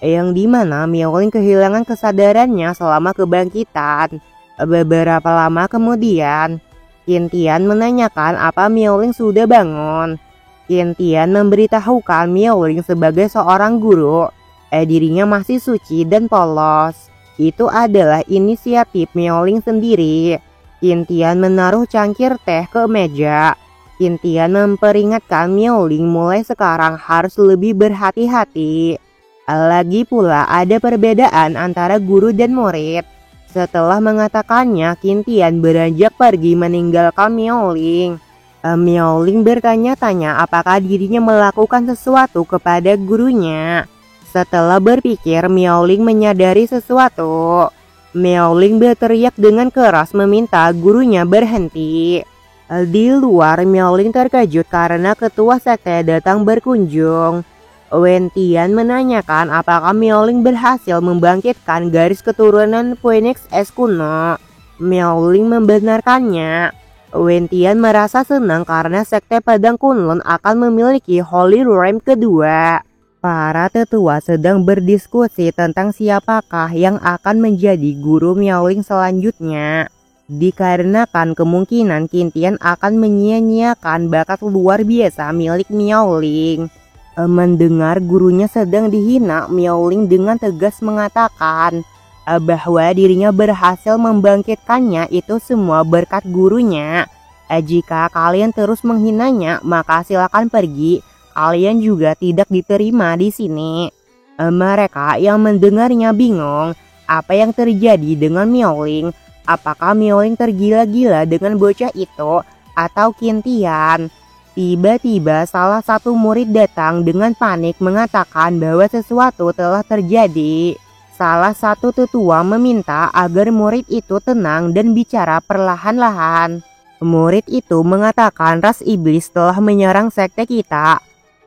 A: yang dimana Miaoling kehilangan kesadarannya selama kebangkitan. Beberapa lama kemudian, Qintian menanyakan apa Miaoling sudah bangun. Qintian memberitahukan Miaoling sebagai seorang guru, dirinya masih suci dan polos. Itu adalah inisiatif Miaoling sendiri. Qintian menaruh cangkir teh ke meja. Qintian memperingatkan Miaoling mulai sekarang harus lebih berhati-hati. Lagi pula ada perbedaan antara guru dan murid. Setelah mengatakannya, Qintian beranjak pergi meninggalkan Miaoling. Miaoling bertanya-tanya apakah dirinya melakukan sesuatu kepada gurunya. Setelah berpikir, Miaoling menyadari sesuatu. Miaoling berteriak dengan keras meminta gurunya berhenti. Di luar, Miaoling terkejut karena ketua sekte datang berkunjung. Wentian menanyakan apakah Miaoling berhasil membangkitkan garis keturunan Phoenix es kuno. Miaoling membenarkannya. Wentian merasa senang karena sekte Pedang Kunlun akan memiliki Holy Realm kedua. Para tetua sedang berdiskusi tentang siapakah yang akan menjadi guru Miaoling selanjutnya. Dikarenakan kemungkinan Qintian akan menyia-nyiakan bakat luar biasa milik Miaoling. Mendengar gurunya sedang dihina, Miaoling dengan tegas mengatakan bahwa dirinya berhasil membangkitkannya itu semua berkat gurunya. Jika kalian terus menghinanya, maka silakan pergi. Kalian juga tidak diterima di sini. Mereka yang mendengarnya bingung apa yang terjadi dengan Miaoling. Apakah Miaoling tergila-gila dengan bocah itu atau Qintian? Tiba-tiba salah satu murid datang dengan panik mengatakan bahwa sesuatu telah terjadi. Salah satu tetua meminta agar murid itu tenang dan bicara perlahan-lahan. Murid itu mengatakan ras iblis telah menyerang sekte kita.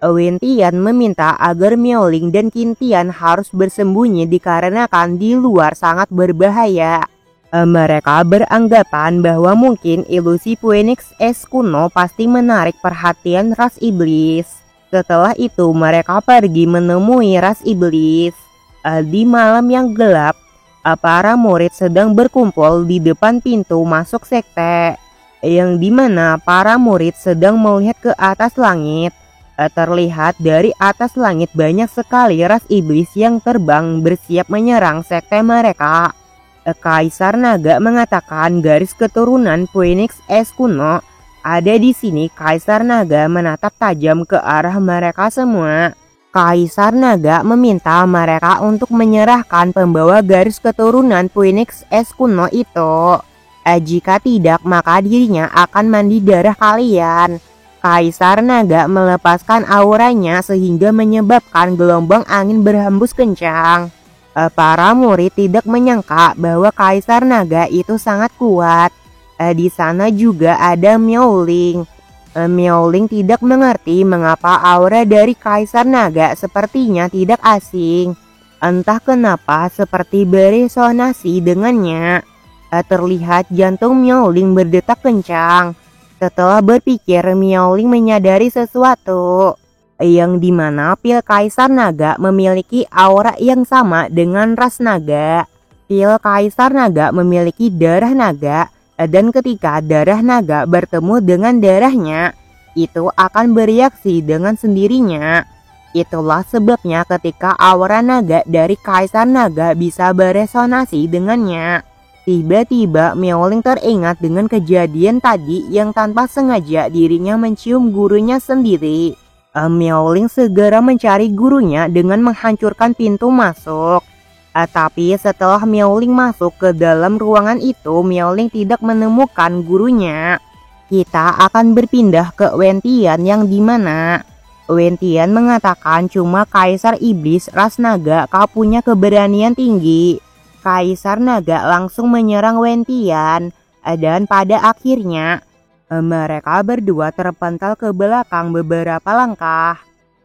A: Wentian meminta agar Miaoling dan Qintian harus bersembunyi dikarenakan di luar sangat berbahaya. Mereka beranggapan bahwa mungkin ilusi Phoenix es kuno pasti menarik perhatian ras iblis. Setelah itu mereka pergi menemui ras iblis. Di malam yang gelap, para murid sedang berkumpul di depan pintu masuk sekte, yang dimana para murid sedang melihat ke atas langit. Terlihat dari atas langit banyak sekali ras iblis yang terbang bersiap menyerang sekte mereka. Kaisar Naga mengatakan garis keturunan Phoenix es kuno ada di sini. Kaisar Naga menatap tajam ke arah mereka semua. Kaisar Naga meminta mereka untuk menyerahkan pembawa garis keturunan Phoenix es kuno itu. Jika tidak, maka dirinya akan mandi darah kalian. Kaisar Naga melepaskan auranya sehingga menyebabkan gelombang angin berhembus kencang. Para murid tidak menyangka bahwa Kaisar Naga itu sangat kuat. Di sana juga ada Miaoling. Miaoling tidak mengerti mengapa aura dari Kaisar Naga sepertinya tidak asing. Entah kenapa seperti beresonansi dengannya. Terlihat jantung Miaoling berdetak kencang. Setelah berpikir, Miaoling menyadari sesuatu, yang dimana pil Kaisar Naga memiliki aura yang sama dengan ras naga. Pil Kaisar Naga memiliki darah naga, dan ketika darah naga bertemu dengan darahnya, itu akan bereaksi dengan sendirinya. Itulah sebabnya ketika aura naga dari Kaisar Naga bisa beresonansi dengannya. Tiba-tiba Miaoling teringat dengan kejadian tadi yang tanpa sengaja dirinya mencium gurunya sendiri. Miaoling segera mencari gurunya dengan menghancurkan pintu masuk. Tapi setelah Miaoling masuk ke dalam ruangan itu, Miaoling tidak menemukan gurunya. Kita akan berpindah ke Wentian yang dimana Wentian mengatakan cuma Kaisar Iblis ras naga kau punya keberanian tinggi. Kaisar Naga langsung menyerang Wentian, dan pada akhirnya mereka berdua terpental ke belakang beberapa langkah.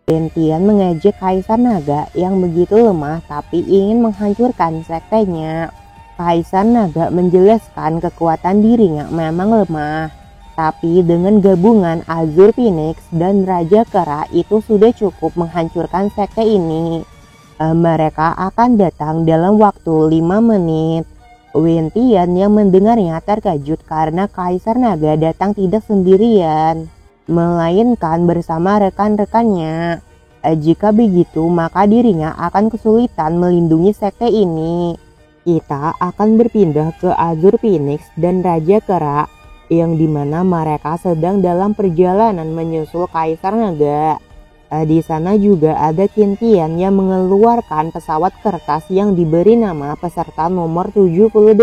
A: Wentian mengejek Kaisar Naga yang begitu lemah tapi ingin menghancurkan sektenya. Kaisar Naga menjelaskan kekuatan dirinya memang lemah, tapi dengan gabungan Azure Phoenix dan Raja Kera itu sudah cukup menghancurkan sekte ini. Mereka akan datang dalam waktu 5 menit. Wentian yang mendengarnya terkejut karena Kaisar Naga datang tidak sendirian, melainkan bersama rekan-rekannya. Jika begitu, maka dirinya akan kesulitan melindungi sekte ini. Kita akan berpindah ke Azure Phoenix dan Raja Kera, yang dimana mereka sedang dalam perjalanan menyusul Kaisar Naga. Di sana juga ada Qintian yang mengeluarkan pesawat kertas yang diberi nama peserta nomor 78.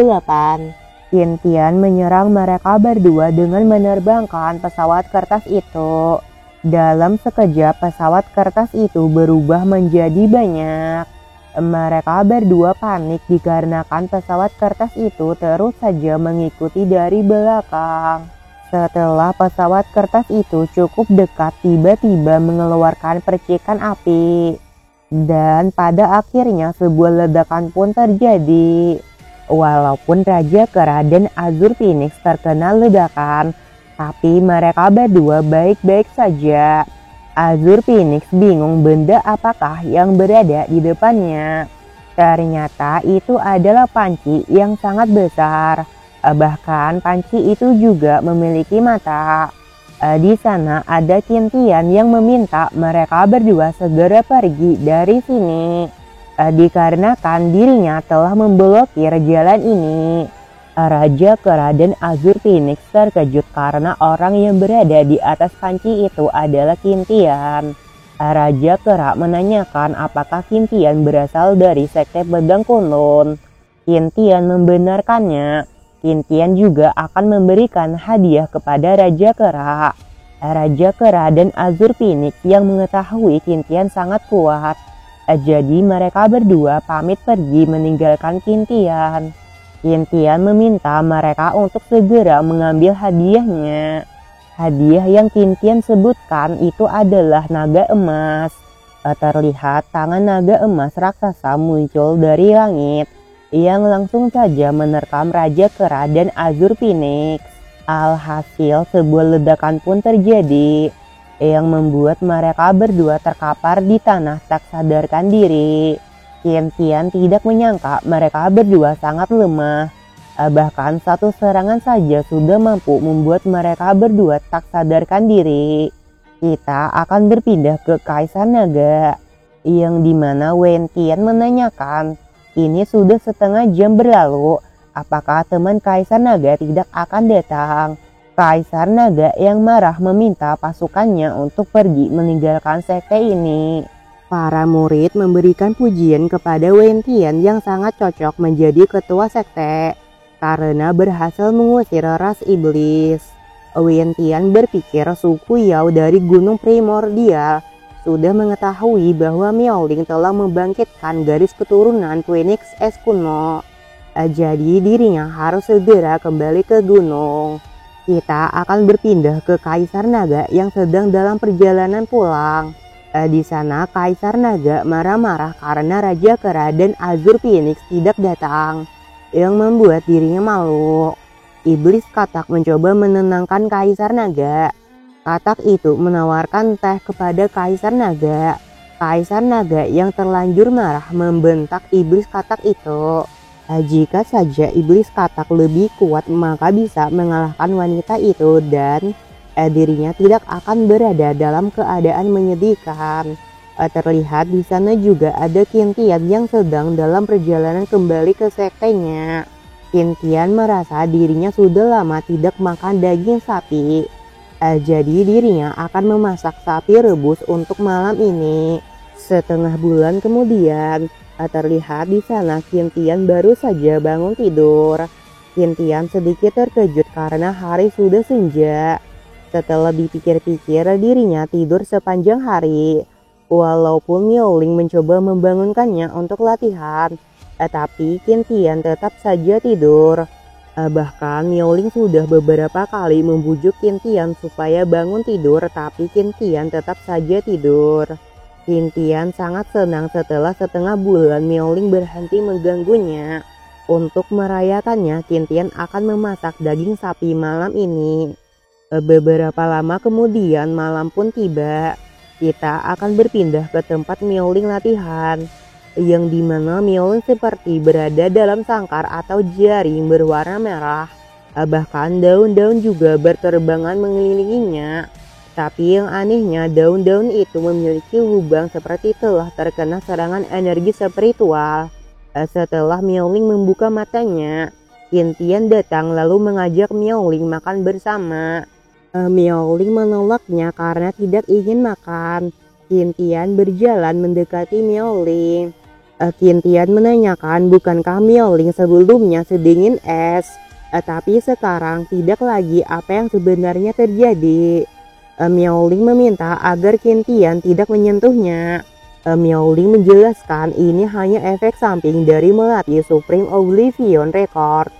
A: Qintian menyerang mereka berdua dengan menerbangkan pesawat kertas itu. Dalam sekejap pesawat kertas itu berubah menjadi banyak. Mereka berdua panik dikarenakan pesawat kertas itu terus saja mengikuti dari belakang. Setelah pesawat kertas itu cukup dekat, tiba-tiba mengeluarkan percikan api. Dan pada akhirnya sebuah ledakan pun terjadi. Walaupun Raja Kera dan Azure Phoenix terkena ledakan, tapi mereka berdua baik-baik saja. Azure Phoenix bingung benda apakah yang berada di depannya. Ternyata itu adalah panci yang sangat besar. Bahkan panci itu juga memiliki mata. Di sana ada Qintian yang meminta mereka berdua segera pergi dari sini. Dikarenakan dirinya telah memblokir jalan ini. Raja Kera dan Azure Phoenix terkejut karena orang yang berada di atas panci itu adalah Qintian. Raja Kera menanyakan apakah Qintian berasal dari sekte pedang kunlun. Qintian membenarkannya. Qintian juga akan memberikan hadiah kepada Raja Kera. Raja Kera dan Azure Phoenix yang mengetahui Qintian sangat kuat. Jadi mereka berdua pamit pergi meninggalkan Qintian. Qintian meminta mereka untuk segera mengambil hadiahnya. Hadiah yang Qintian sebutkan itu adalah naga emas. Terlihat tangan naga emas raksasa muncul dari langit, yang langsung saja menerkam Raja Kera dan Azure Phoenix. Alhasil sebuah ledakan pun terjadi, yang membuat mereka berdua terkapar di tanah tak sadarkan diri. Qintian tidak menyangka mereka berdua sangat lemah. Bahkan satu serangan saja sudah mampu membuat mereka berdua tak sadarkan diri. Kita akan berpindah ke Kaisar Naga, yang dimana Wentian menanyakan, ini sudah setengah jam berlalu, apakah teman Kaisar Naga tidak akan datang? Kaisar Naga yang marah meminta pasukannya untuk pergi meninggalkan sekte ini. Para murid memberikan pujian kepada Wen Tian yang sangat cocok menjadi ketua sekte karena berhasil mengusir ras iblis. Wen Tian berpikir suku Yao dari Gunung Primordial sudah mengetahui bahwa Miaoling telah membangkitkan garis keturunan Phoenix es kuno. Jadi dirinya harus segera kembali ke gunung. Kita akan berpindah ke Kaisar Naga yang sedang dalam perjalanan pulang. Di sana Kaisar Naga marah-marah karena Raja Kera dan Azur Phoenix tidak datang, yang membuat dirinya malu. Iblis Katak mencoba menenangkan Kaisar Naga. Katak itu menawarkan teh kepada Kaisar Naga. Kaisar Naga yang terlanjur marah membentak Iblis Katak itu. Jika saja Iblis Katak lebih kuat maka bisa mengalahkan wanita itu dan dirinya tidak akan berada dalam keadaan menyedihkan. Terlihat di sana juga ada Qin Tian yang sedang dalam perjalanan kembali ke sektenya. Qin Tian merasa dirinya sudah lama tidak makan daging sapi. Jadi dirinya akan memasak sapi rebus untuk malam ini. Setengah bulan kemudian, terlihat di sana Qin Tian baru saja bangun tidur. Qin Tian sedikit terkejut karena hari sudah senja. Setelah dipikir-pikir, dirinya tidur sepanjang hari. Walaupun Miaoling mencoba membangunkannya untuk latihan, tapi Qin Tian tetap saja tidur. Bahkan Miaoling sudah beberapa kali membujuk Qin Tian supaya bangun tidur, tapi Qin Tian tetap saja tidur. Qin Tian sangat senang setelah setengah bulan Miaoling berhenti mengganggunya. Untuk merayakannya, Qin Tian akan memasak daging sapi malam ini. Beberapa lama kemudian malam pun tiba. Kita akan berpindah ke tempat Miaoling latihan, yang dimana Miaoling seperti berada dalam sangkar atau jaring berwarna merah. Bahkan daun-daun juga berterbangan mengelilinginya. Tapi yang anehnya daun-daun itu memiliki lubang seperti telah terkena serangan energi spiritual. Setelah Miaoling membuka matanya, Qin Tian datang lalu mengajak Miaoling makan bersama. Miaoling menolaknya karena tidak ingin makan. Qin Tian berjalan mendekati Miaoling. Qin Tian menanyakan bukankah Miaoling sebelumnya sedingin es, tapi sekarang tidak lagi apa yang sebenarnya terjadi. Miaoling meminta agar Qin Tian tidak menyentuhnya. Miaoling menjelaskan ini hanya efek samping dari melatih Supreme Oblivion Record.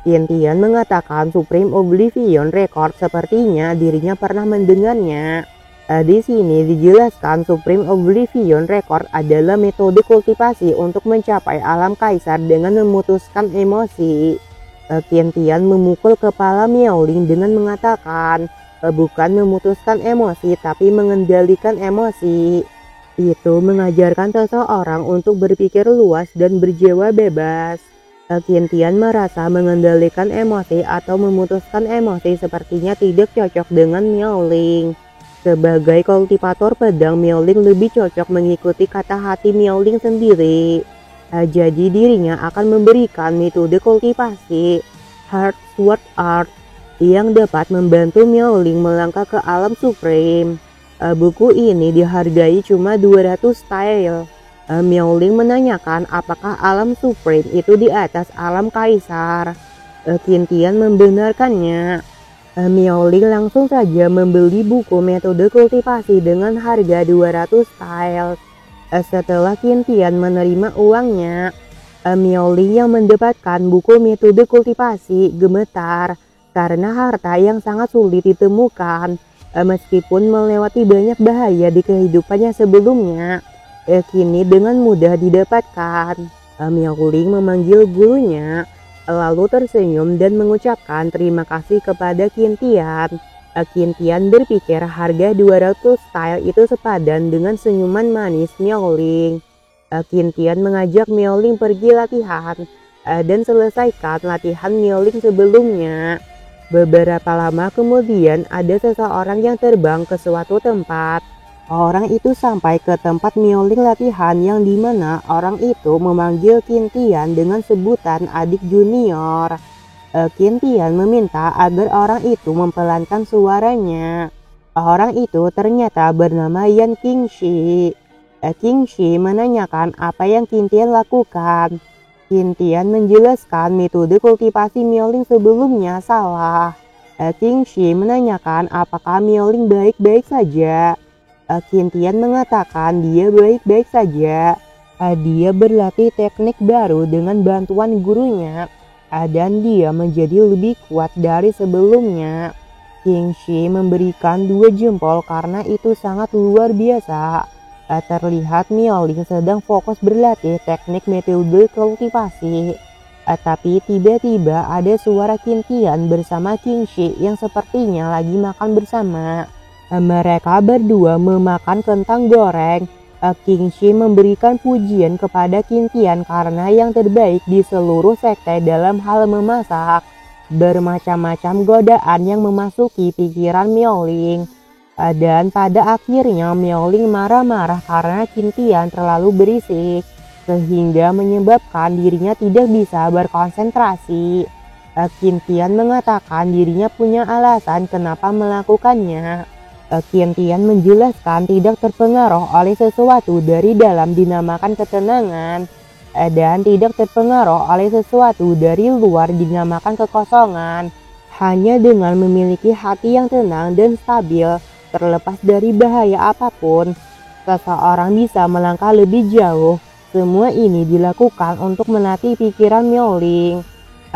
A: Qin Tian mengatakan Supreme Oblivion Record sepertinya dirinya pernah mendengarnya. Di sini dijelaskan Supreme Oblivion Record adalah metode kultivasi untuk mencapai alam kaisar dengan memutuskan emosi. Qin Tian memukul kepala Miaoling dengan mengatakan, bukan memutuskan emosi tapi mengendalikan emosi. Itu mengajarkan seseorang untuk berpikir luas dan berjiwa bebas. Qin Tian merasa mengendalikan emosi atau memutuskan emosi sepertinya tidak cocok dengan Miaoling. Sebagai kultivator pedang, Miaoling lebih cocok mengikuti kata hati Miaoling sendiri. Jadi dirinya akan memberikan metode kultivasi Heart Sword Art yang dapat membantu Miaoling melangkah ke alam supreme. Buku ini dihargai cuma 200 style. Miaoling menanyakan apakah alam supreme itu di atas alam kaisar. Qin Tian membenarkannya. Miaoling langsung saja membeli buku metode kultivasi dengan harga 200 style. Setelah Qin Tian menerima uangnya, Miaoling yang mendapatkan buku metode kultivasi gemetar karena harta yang sangat sulit ditemukan. Meskipun melewati banyak bahaya di kehidupannya sebelumnya, kini dengan mudah didapatkan. Miaoling memanggil gurunya, lalu tersenyum dan mengucapkan terima kasih kepada Qin Tian. Qin Tian berpikir harga 200 style itu sepadan dengan senyuman manis Miaoling. Qin Tian mengajak Miaoling pergi latihan dan selesaikan latihan Miaoling sebelumnya. Beberapa lama kemudian ada seseorang yang terbang ke suatu tempat. Orang itu sampai ke tempat Miaoling latihan yang dimana orang itu memanggil Qin Tian dengan sebutan adik junior. Qin Tian meminta agar orang itu mempelankan suaranya. Orang itu ternyata bernama Yan Qingxi. King Shi menanyakan apa yang Qin Tian lakukan. Qin Tian menjelaskan metode kultivasi Miaoling sebelumnya salah. King Shi menanyakan apakah Miaoling baik-baik saja. Qin Tian mengatakan dia baik-baik saja. Dia berlatih teknik baru dengan bantuan gurunya. Dan dia menjadi lebih kuat dari sebelumnya. King Shi memberikan 2 jempol karena itu sangat luar biasa. Terlihat Miaoling sedang fokus berlatih teknik metode kultivasi. Tapi tiba-tiba ada suara Qin Tian bersama King Shi yang sepertinya lagi makan bersama. Mereka berdua memakan kentang goreng. King Shi memberikan pujian kepada Qin Tian karena yang terbaik di seluruh sekte dalam hal memasak. Bermacam-macam godaan yang memasuki pikiran Miaoling. Dan pada akhirnya Miaoling marah-marah karena Qin Tian terlalu berisik, sehingga menyebabkan dirinya tidak bisa berkonsentrasi. Qin Tian mengatakan dirinya punya alasan kenapa melakukannya. Qin Tian menjelaskan tidak terpengaruh oleh sesuatu dari dalam dinamakan ketenangan, dan tidak terpengaruh oleh sesuatu dari luar dinamakan kekosongan. Hanya dengan memiliki hati yang tenang dan stabil, terlepas dari bahaya apapun, seseorang bisa melangkah lebih jauh. Semua ini dilakukan untuk melatih pikiran Miaoling.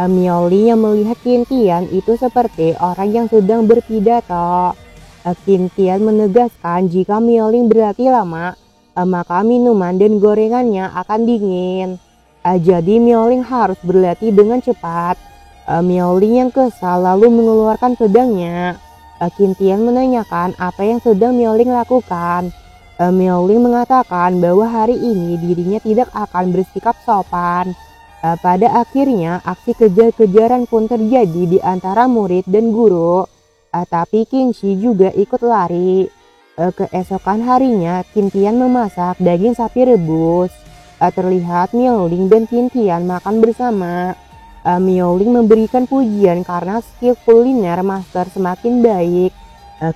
A: Miaoling yang melihat Qin Tian itu seperti orang yang sedang berpidato. Qin Tian menegaskan jika Miaoling berlatih lama, maka minuman dan gorengannya akan dingin. Jadi Miaoling harus berlatih dengan cepat. Miaoling yang kesal lalu mengeluarkan pedangnya. Qin Tian menanyakan apa yang sedang Miaoling lakukan. Miaoling mengatakan bahwa hari ini dirinya tidak akan bersikap sopan. Pada akhirnya aksi kejar-kejaran pun terjadi di antara murid dan guru. Tapi King Shi juga ikut lari. Keesokan harinya Qin Tian memasak daging sapi rebus. Terlihat Miaoling dan Qin Tian makan bersama. Miaoling memberikan pujian karena skill kuliner master semakin baik.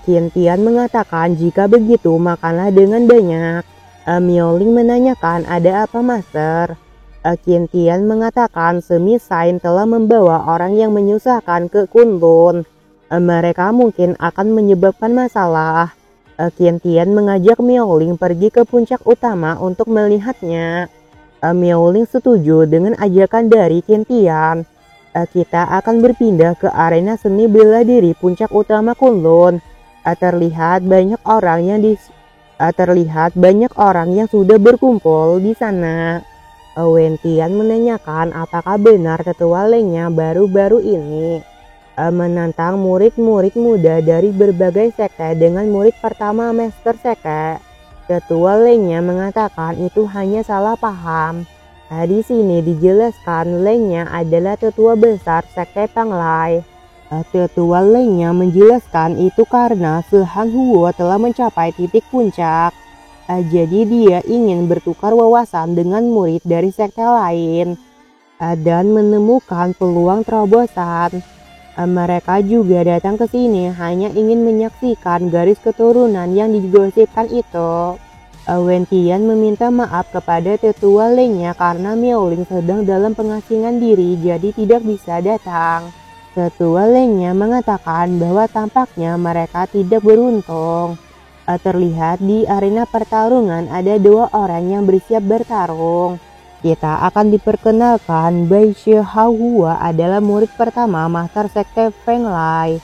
A: Qin Tian mengatakan jika begitu makanlah dengan banyak. Miaoling menanyakan ada apa master. Qin Tian mengatakan Semi Sain telah membawa orang yang menyusahkan ke Kunlun. Mereka mungkin akan menyebabkan masalah. Qin Tian mengajak Miaoling pergi ke puncak utama untuk melihatnya. Miaoling setuju dengan ajakan dari Qin Tian. Kita akan berpindah ke arena seni bela diri puncak utama Kunlun. Terlihat banyak orang yang sudah berkumpul di sana. Wen Tian menanyakan apakah benar tetua lainnya baru-baru ini menantang murid-murid muda dari berbagai sekte dengan murid pertama Master Sekte. Tetua lainnya mengatakan itu hanya salah paham. Di sini dijelaskan lainnya adalah tetua besar Sekte Panglai. Tetua lainnya menjelaskan itu karena Sehan Huo telah mencapai titik puncak. Jadi dia ingin bertukar wawasan dengan murid dari sekte lain dan menemukan peluang terobosan. Mereka juga datang ke sini hanya ingin menyaksikan garis keturunan yang digosipkan itu. Wen Tian meminta maaf kepada tetua lainnya karena Miaoling sedang dalam pengasingan diri jadi tidak bisa datang. Tetua lainnya mengatakan bahwa tampaknya mereka tidak beruntung. Terlihat di arena pertarungan ada 2 orang yang bersiap bertarung. Kita akan diperkenalkan Bai Shihahua adalah murid pertama Master Sekte Feng Lai,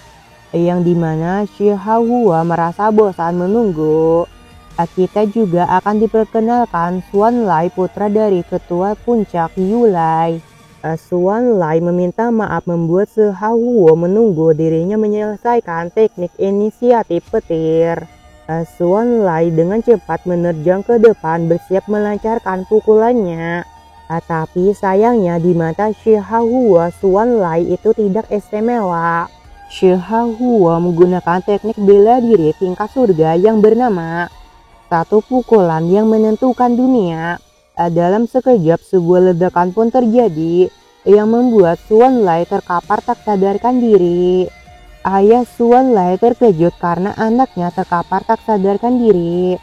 A: yang dimana Shihahua merasa bosan menunggu. Kita juga akan diperkenalkan Xuan Lai, putra dari ketua puncak Yulai. Xuan Lai meminta maaf membuat Shihahua menunggu dirinya menyelesaikan teknik inisiatif petir. Xuan Lai dengan cepat menerjang ke depan bersiap melancarkan pukulannya. Tapi sayangnya di mata Shihahua, Xuan Lai itu tidak istimewa. Shihahua menggunakan teknik bela diri tingkat surga yang bernama satu pukulan yang menentukan dunia. Dalam sekejap sebuah ledakan pun terjadi yang membuat Xuan Lai terkapar tak sadarkan diri. Ayah Xuan Lai terkejut karena anaknya terkapar tak sadarkan diri.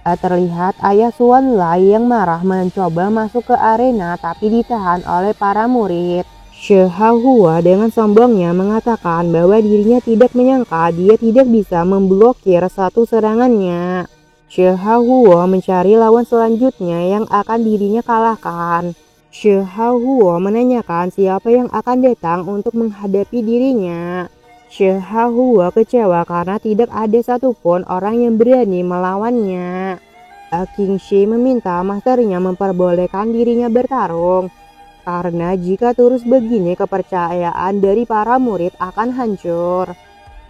A: Terlihat ayah Xuan Lai yang marah mencoba masuk ke arena tapi ditahan oleh para murid. She Hahua dengan sombongnya mengatakan bahwa dirinya tidak menyangka dia tidak bisa memblokir satu serangannya. She Hahua mencari lawan selanjutnya yang akan dirinya kalahkan. She Hahua menanyakan siapa yang akan datang untuk menghadapi dirinya. She Hahua kecewa karena tidak ada satupun orang yang berani melawannya. King Shi meminta masternya memperbolehkan dirinya bertarung. Karena jika terus begini kepercayaan dari para murid akan hancur.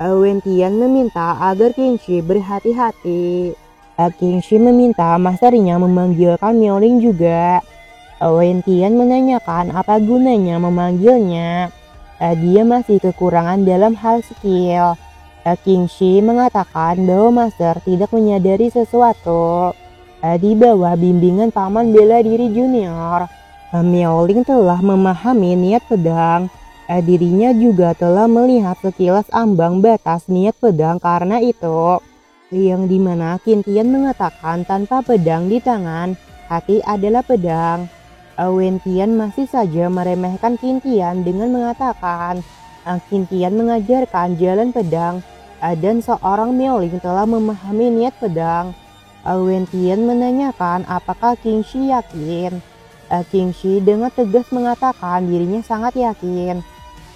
A: Wen Tian meminta agar King Shi berhati-hati. King Shi meminta masternya memanggilkan Miaoling juga. Wen Tian menanyakan apa gunanya memanggilnya. Dia masih kekurangan dalam hal skill. King Shi mengatakan bahwa master tidak menyadari sesuatu. Di bawah bimbingan paman bela diri junior, Miaoling telah memahami niat pedang. Dirinya juga telah melihat sekilas ambang batas niat pedang karena itu. Yang dimana Qin Tian mengatakan tanpa pedang di tangan, hati adalah pedang. Wen Tian masih saja meremehkan Qin Tian dengan mengatakan Qin Tian mengajarkan jalan pedang dan seorang Miaoling telah memahami niat pedang. Wen Tian menanyakan apakah King Shi yakin. King Shi dengan tegas mengatakan dirinya sangat yakin.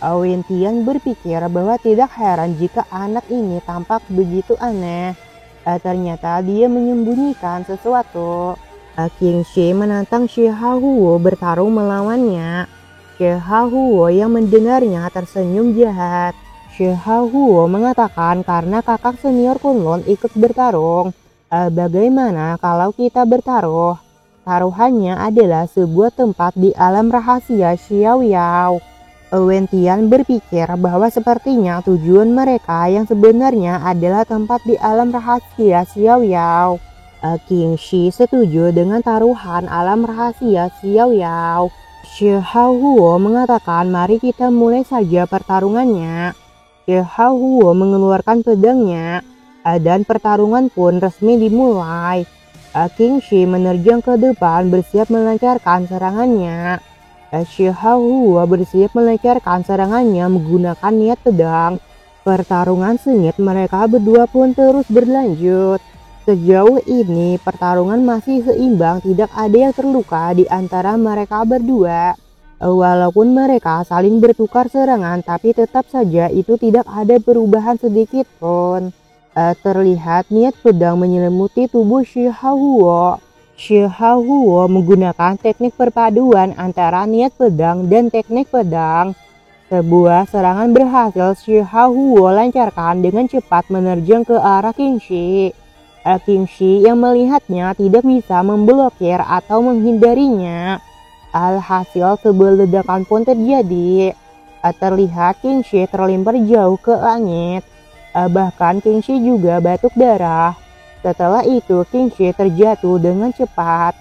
A: Wen Tian berpikir bahwa tidak heran jika anak ini tampak begitu aneh. Ternyata dia menyembunyikan sesuatu. King Shi menantang She Hahua bertarung melawannya. She Hahua yang mendengarnya tersenyum jahat. She Hahua mengatakan karena kakak senior Kunlun ikut bertarung. Bagaimana kalau kita bertaruh? Taruhannya adalah sebuah tempat di alam rahasia Xiao Yao. Wen Tian berpikir bahwa sepertinya tujuan mereka yang sebenarnya adalah tempat di alam rahasia Xiao Yao. King Shi setuju dengan taruhan alam rahasia Xiao Yao. She Hahua mengatakan mari kita mulai saja pertarungannya. She Hahua mengeluarkan pedangnya dan pertarungan pun resmi dimulai. King Shi menerjang ke depan bersiap melancarkan serangannya. She Hahua bersiap melancarkan serangannya menggunakan niat pedang. Pertarungan sengit mereka berdua pun terus berlanjut. Sejauh ini pertarungan masih seimbang, tidak ada yang terluka di antara mereka berdua. Walaupun mereka saling bertukar serangan, tapi tetap saja itu tidak ada perubahan sedikit pun. Terlihat niat pedang menyelimuti tubuh She Hahua. She Hahua menggunakan teknik perpaduan antara niat pedang dan teknik pedang. Sebuah serangan berhasil She Hahua lancarkan dengan cepat menerjang ke arah King Shi. King Shi yang melihatnya tidak bisa memblokir atau menghindarinya. Alhasil sebuah ledakan pun terjadi. Terlihat King Shi terlempar jauh ke langit. Bahkan King Shi juga batuk darah. Setelah itu King Shi terjatuh dengan cepat.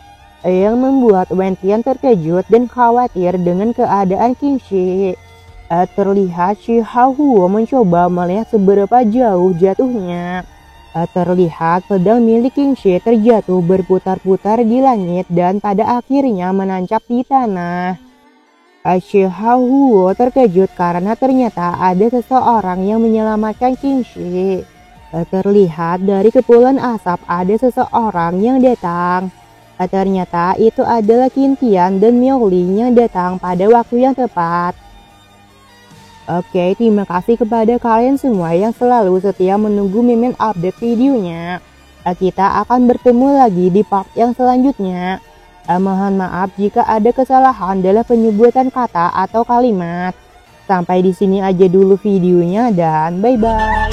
A: Yang membuat Wen Tian terkejut dan khawatir dengan keadaan King Shi. Terlihat She Hahua mencoba melihat seberapa jauh jatuhnya. Terlihat pedang milik King Shi terjatuh berputar-putar di langit dan pada akhirnya menancap di tanah. She Hahua terkejut karena ternyata ada seseorang yang menyelamatkan King Shi. Terlihat dari kepulan asap ada seseorang yang datang. Ternyata itu adalah Qin Tian dan Miaoling yang datang pada waktu yang tepat. Oke, terima kasih kepada kalian semua yang selalu setia menunggu Mimin update videonya. Kita akan bertemu lagi di part yang selanjutnya. Mohon maaf jika ada kesalahan dalam penyebutan kata atau kalimat. Sampai di sini aja dulu videonya dan bye-bye.